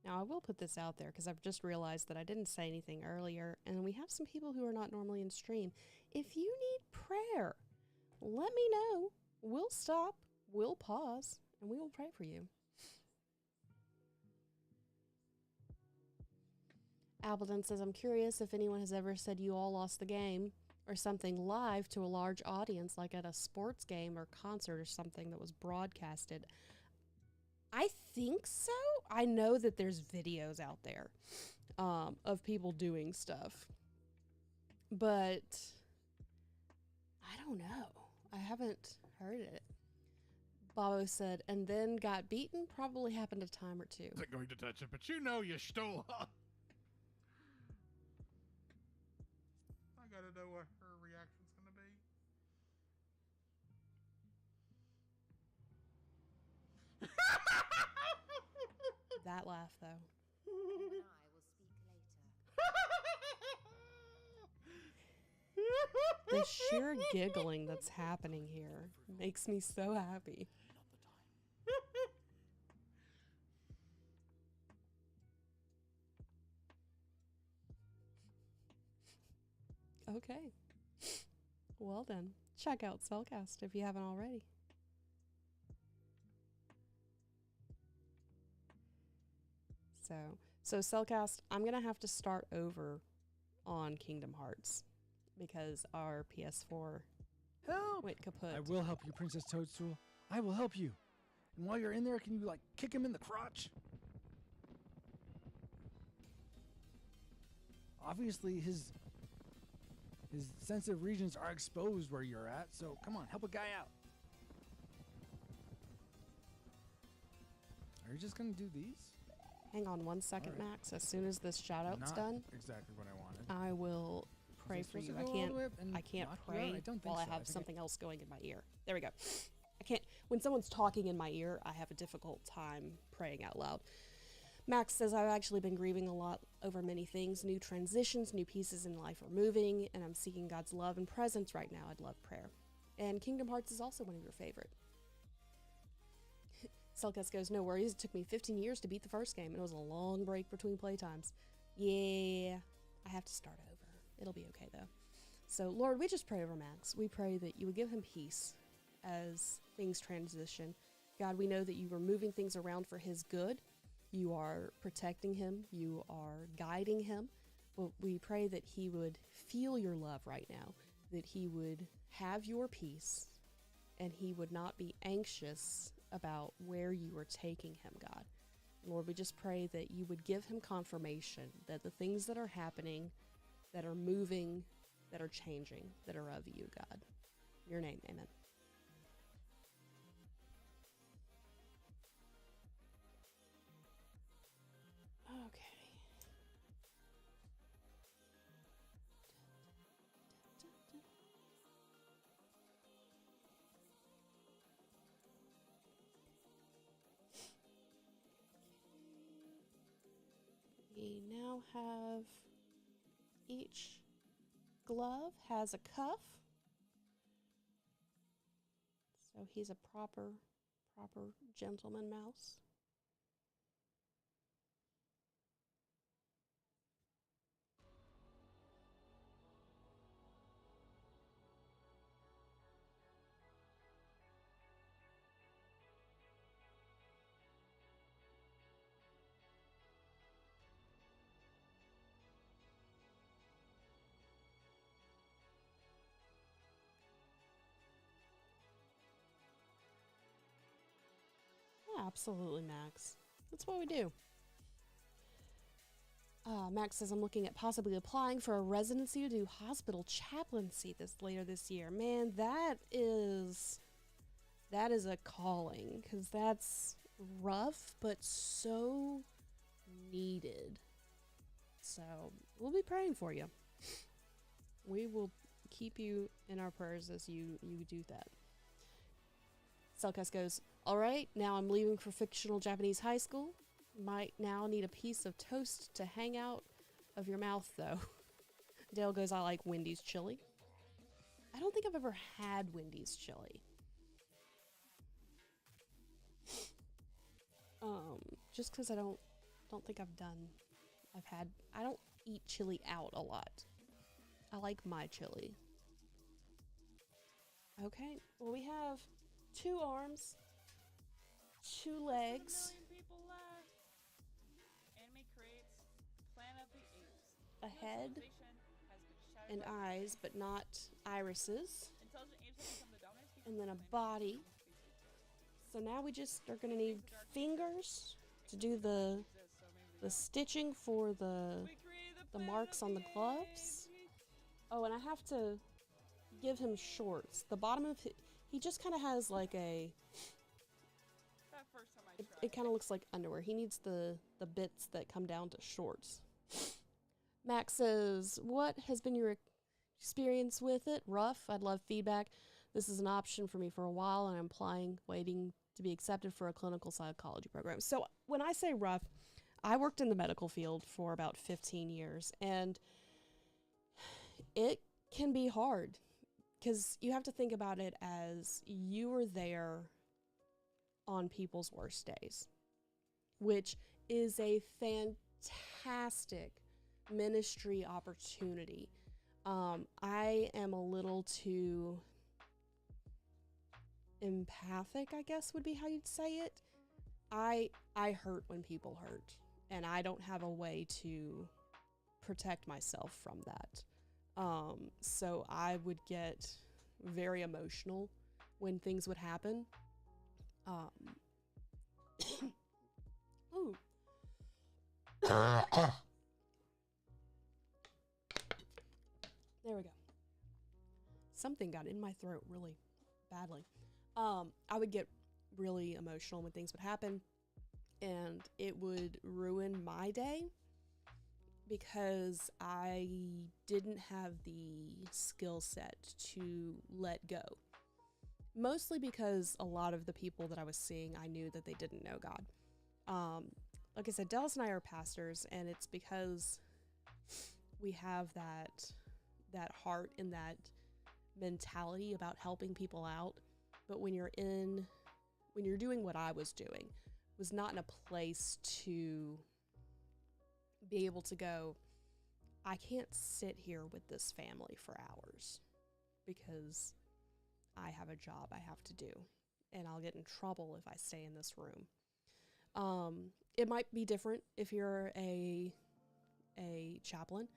Now, I will put this out there because I've just realized that I didn't say anything earlier, and we have some people who are not normally in stream. If you need prayer, let me know. We'll stop, we'll pause, and we will pray for you. Appleton says, I'm curious if anyone has ever said you all lost the game or something live to a large audience, like at a sports game or concert or something that was broadcasted. I think so. I know that there's videos out there of people doing stuff, but I don't know. I haven't heard it. Bobo said, and then got beaten. Probably happened a time or two. Isn't going to touch it, but you know you stole her. I gotta know what her reaction's gonna be. That laugh, though. The sheer giggling that's happening here makes me so happy. Okay. Well then, check out Cellcast if you haven't already. So Cellcast, I'm going to have to start over on Kingdom Hearts because our PS4 went kaput. I will help you, Princess Toadstool. I will help you. And while you're in there, can you, like, kick him in the crotch? Obviously, his sensitive regions are exposed where you're at, so come on, help a guy out. Are you just going to do these? Hang on 1 second, All right. Max. As soon as this shout-out's done, exactly what I wanted. I will pray for you. I can't pray while I have think something else going in my ear. There we go. I can't, when someone's talking in my ear, I have a difficult time praying out loud. Max says, I've actually been grieving a lot over many things, new transitions, new pieces in life are moving, and I'm seeking God's love and presence right now. I'd love prayer. And Kingdom Hearts is also one of your favorite. Selkas goes, no worries, it took me 15 years to beat the first game, and it was a long break between playtimes. Yeah, I have to start over. It'll be okay, though. So, Lord, we just pray over Max. We pray that you would give him peace as things transition. God, we know that you are moving things around for his good. You are protecting him. You are guiding him. But we pray that he would feel your love right now, that he would have your peace, and he would not be anxious about where you are taking him, God. Lord, we just pray that you would give him confirmation that the things that are happening, that are moving, that are changing, that are of you, God. In your name, amen. Okay. We now have each glove has a cuff. So he's a proper gentleman mouse. Absolutely, Max. That's what we do. Max says, I'm looking at possibly applying for a residency to do hospital chaplaincy later this year. Man, that is a calling, because that's rough, but so needed. So we'll be praying for you. We will keep you in our prayers as you do that. Selkas goes, all right, now I'm leaving for fictional Japanese high school. Might now need a piece of toast to hang out of your mouth, though. Dale goes, I like Wendy's chili. I don't think I've ever had Wendy's chili. Just because I don't think I don't eat chili out a lot. I like my chili. Okay, well, we have 2 arms, 2 legs, a head, and eyes, but not irises, and then a body. So now we just are going to need fingers to do the stitching for the marks on the gloves. Oh, and I have to give him shorts. The bottom of he just kind of has like a, it kind of looks like underwear. He needs the bits that come down to shorts. Max says, what has been your experience with it? Rough. I'd love feedback. This is an option for me for a while, and I'm applying, waiting to be accepted for a clinical psychology program. So when I say rough, I worked in the medical field for about 15 years, and it can be hard because you have to think about it as you were there on people's worst days, which is a fantastic ministry opportunity. I am a little too empathic, I guess would be how you'd say it. I hurt when people hurt, and I don't have a way to protect myself from that. So I would get very emotional when things would happen. Ooh. There we go. Something got in my throat really badly. I would get really emotional when things would happen, and it would ruin my day because I didn't have the skill set to let go. mostly because a lot of the people that I was seeing, I knew that they didn't know God. Like I said, Dallas and I are pastors, and it's because we have that heart and that mentality about helping people out. But when you're doing what I was doing, was not in a place to be able to go, I can't sit here with this family for hours because I have a job I have to do, and I'll get in trouble if I stay in this room. It might be different if you're a chaplain,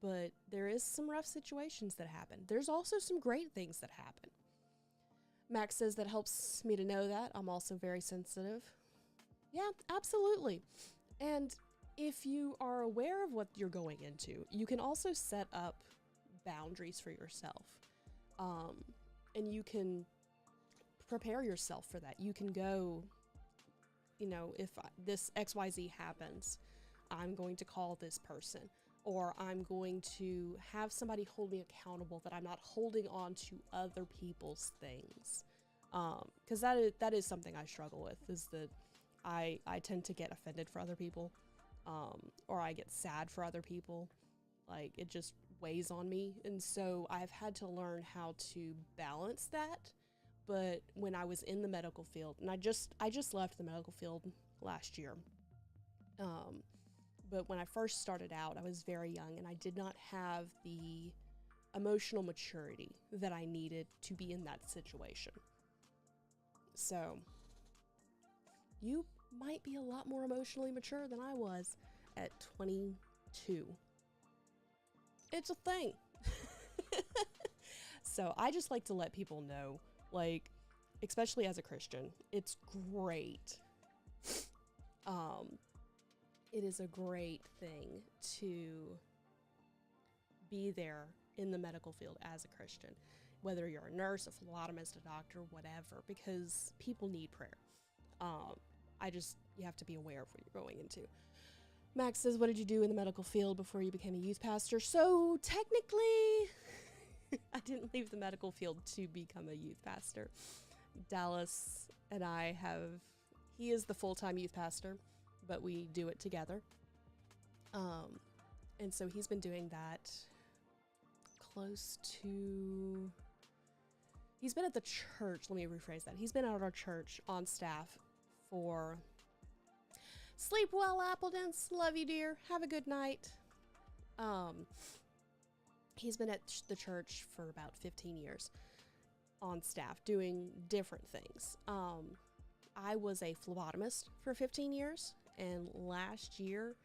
but there is some rough situations that happen. There's also some great things that happen. Max says that helps me to know that. I'm also very sensitive. Yeah, absolutely. And if you are aware of what you're going into, you can also set up boundaries for yourself. And you can prepare yourself for that. You can go, if this XYZ happens, I'm going to call this person, or I'm going to have somebody hold me accountable, that I'm not holding on to other people's things. Because that is something I struggle with, is that I tend to get offended for other people, or I get sad for other people. Like, it just weighs on me. And so I've had to learn how to balance that. But when I was in the medical field, and I just left the medical field last year. But when I first started out, I was very young, and I did not have the emotional maturity that I needed to be in that situation. So you might be a lot more emotionally mature than I was at 22. It's a thing. So I just like to let people know, like, especially as a Christian, it's great. It is a great thing to be there in the medical field as a Christian, whether you're a nurse, a phlebotomist, a doctor, whatever, because people need prayer. You have to be aware of what you're going into. Max says, what did you do in the medical field before you became a youth pastor? So technically, I didn't leave the medical field to become a youth pastor. Dallas and I he is the full-time youth pastor, but we do it together. And so he's been doing that he's been at the church, let me rephrase that. He's been at our church on staff for, sleep well, Appledens, love you, dear, have a good night. He's been at the church for about 15 years on staff doing different things. I was a phlebotomist for 15 years, and last year,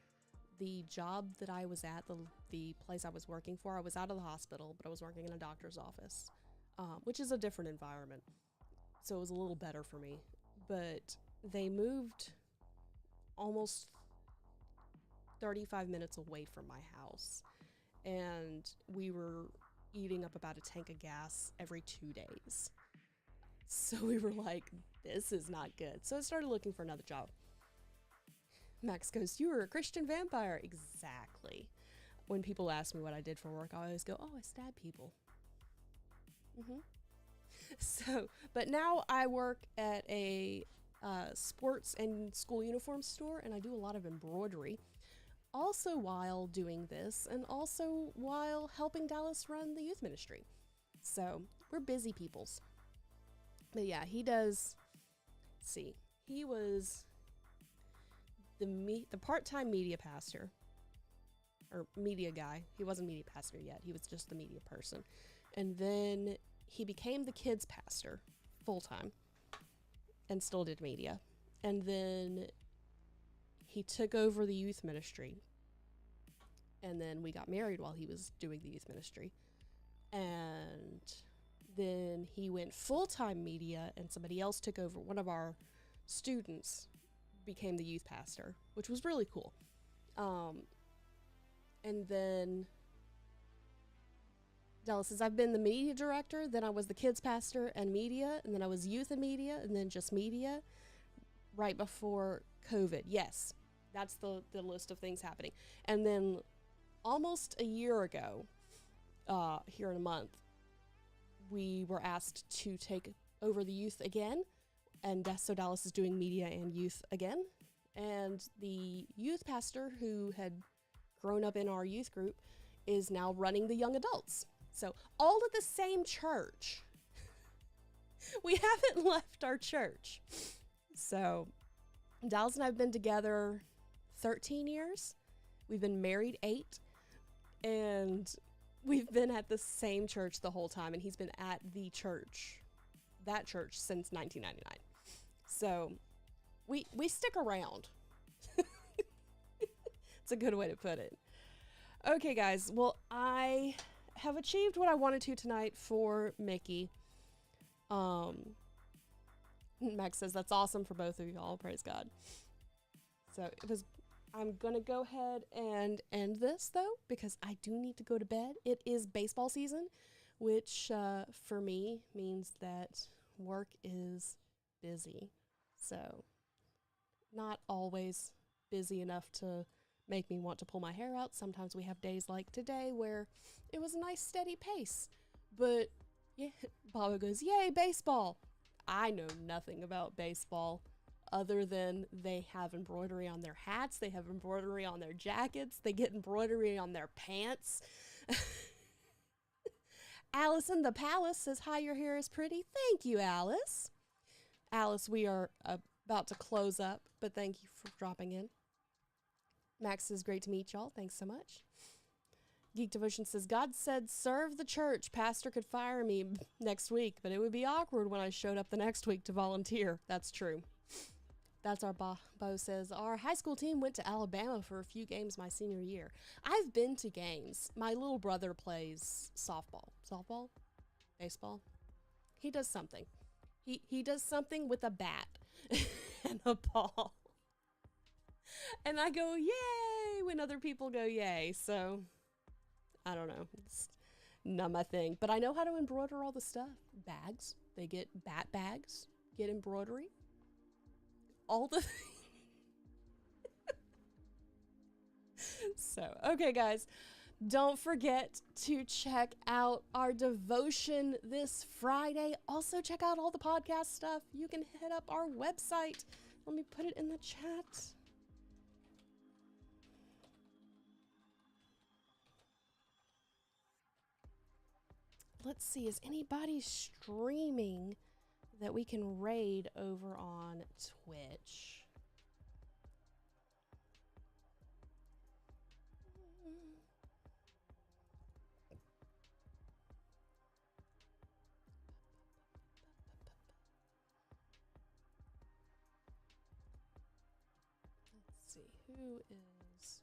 the job that I was at, the place I was working for, I was out of the hospital, but I was working in a doctor's office, which is a different environment. So it was a little better for me. But they moved almost 35 minutes away from my house, and we were eating up about a tank of gas every 2 days. So we were like, this is not good. So I started looking for another job. Max goes, you were a Christian vampire. Exactly. When people ask me what I did for work, I always go, oh, I stab people. So, but now I work at a sports and school uniform store, and I do a lot of embroidery. Also while doing this, and also while helping Dallas run the youth ministry. So we're busy peoples. But yeah, he does, he was the part-time media pastor, or media guy. He wasn't media pastor yet. He was just the media person. And then he became the kids pastor full-time and still did media. And then he took over the youth ministry. And then we got married while he was doing the youth ministry. And then he went full-time media, and somebody else took over. One of our students became the youth pastor, which was really cool. And then Dallas says, I've been the media director, then I was the kids pastor and media, and then I was youth and media, and then just media right before COVID. Yes, that's the list of things happening. And then almost a year ago, here in a month, we were asked to take over the youth again. And so Dallas is doing media and youth again. And the youth pastor who had grown up in our youth group is now running the young adults. So all at the same church. We haven't left our church. So Dallas and I have been together 13 years. We've been married 8. And we've been at the same church the whole time. And he's been at that church since 1999. So we stick around. It's a good way to put it. Okay, guys. Well, I have achieved what I wanted to tonight for Mickey. Max says that's awesome for both of y'all. Praise God. So I'm gonna go ahead and end this though, because I do need to go to bed. It is baseball season, which for me means that work is busy. So not always busy enough to make me want to pull my hair out. Sometimes we have days like today where it was a nice steady pace. But yeah, Baba goes, yay, baseball. I know nothing about baseball other than they have embroidery on their hats, they have embroidery on their jackets, they get embroidery on their pants. Alice in the Palace says, hi, your hair is pretty. Thank you, Alice. Alice, we are about to close up, but thank you for dropping in. Max says, great to meet y'all. Thanks so much. Geek Devotion says, God said, serve the church. Pastor could fire me next week, but it would be awkward when I showed up the next week to volunteer. That's true. That's our Bo says, our high school team went to Alabama for a few games my senior year. I've been to games. My little brother plays softball. Softball? Baseball? He does something. He does something with a bat and a ball. And I go, yay, when other people go, yay. So, I don't know. It's not my thing. But I know how to embroider all the stuff. Bags. They get bat bags. Get embroidery. All the... So, okay, guys. Don't forget to check out our devotion this Friday. Also, check out all the podcast stuff. You can hit up our website. Let me put it in the chat. Let's see, is anybody streaming that we can raid over on Twitch? Let's see, who is...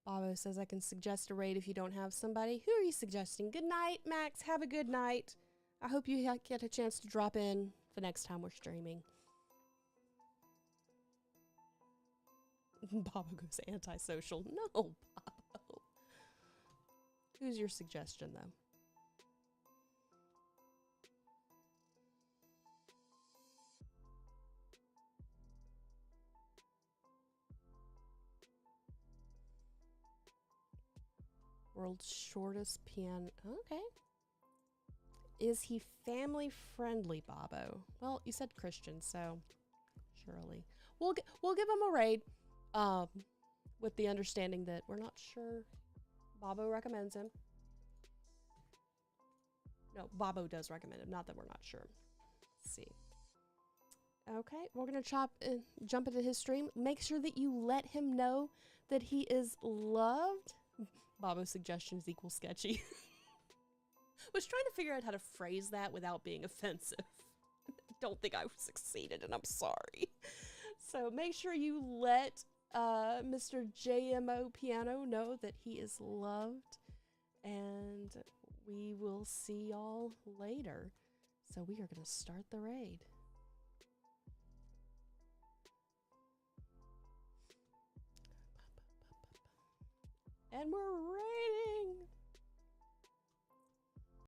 Babo says, I can suggest a raid if you don't have somebody. Who are you suggesting? Good night, Max. Have a good night. I hope you get a chance to drop in the next time we're streaming. Babo goes antisocial. No, Babo. Who's your suggestion, though? World's shortest piano. Okay. Is he family friendly, Babo? Well, you said Christian, so surely we'll give him a raid. With the understanding that we're not sure. Babo recommends him. No, Babo does recommend him. Not that we're not sure. Let's see. Okay, we're gonna jump into his stream. Make sure that you let him know that he is loved. Babo's suggestions equal sketchy. Was trying to figure out how to phrase that without being offensive. Don't think I succeeded, and I'm sorry. So make sure you let Mr. JMO Piano know that he is loved, and we will see y'all later. So we are going to start the raid. And we're ready.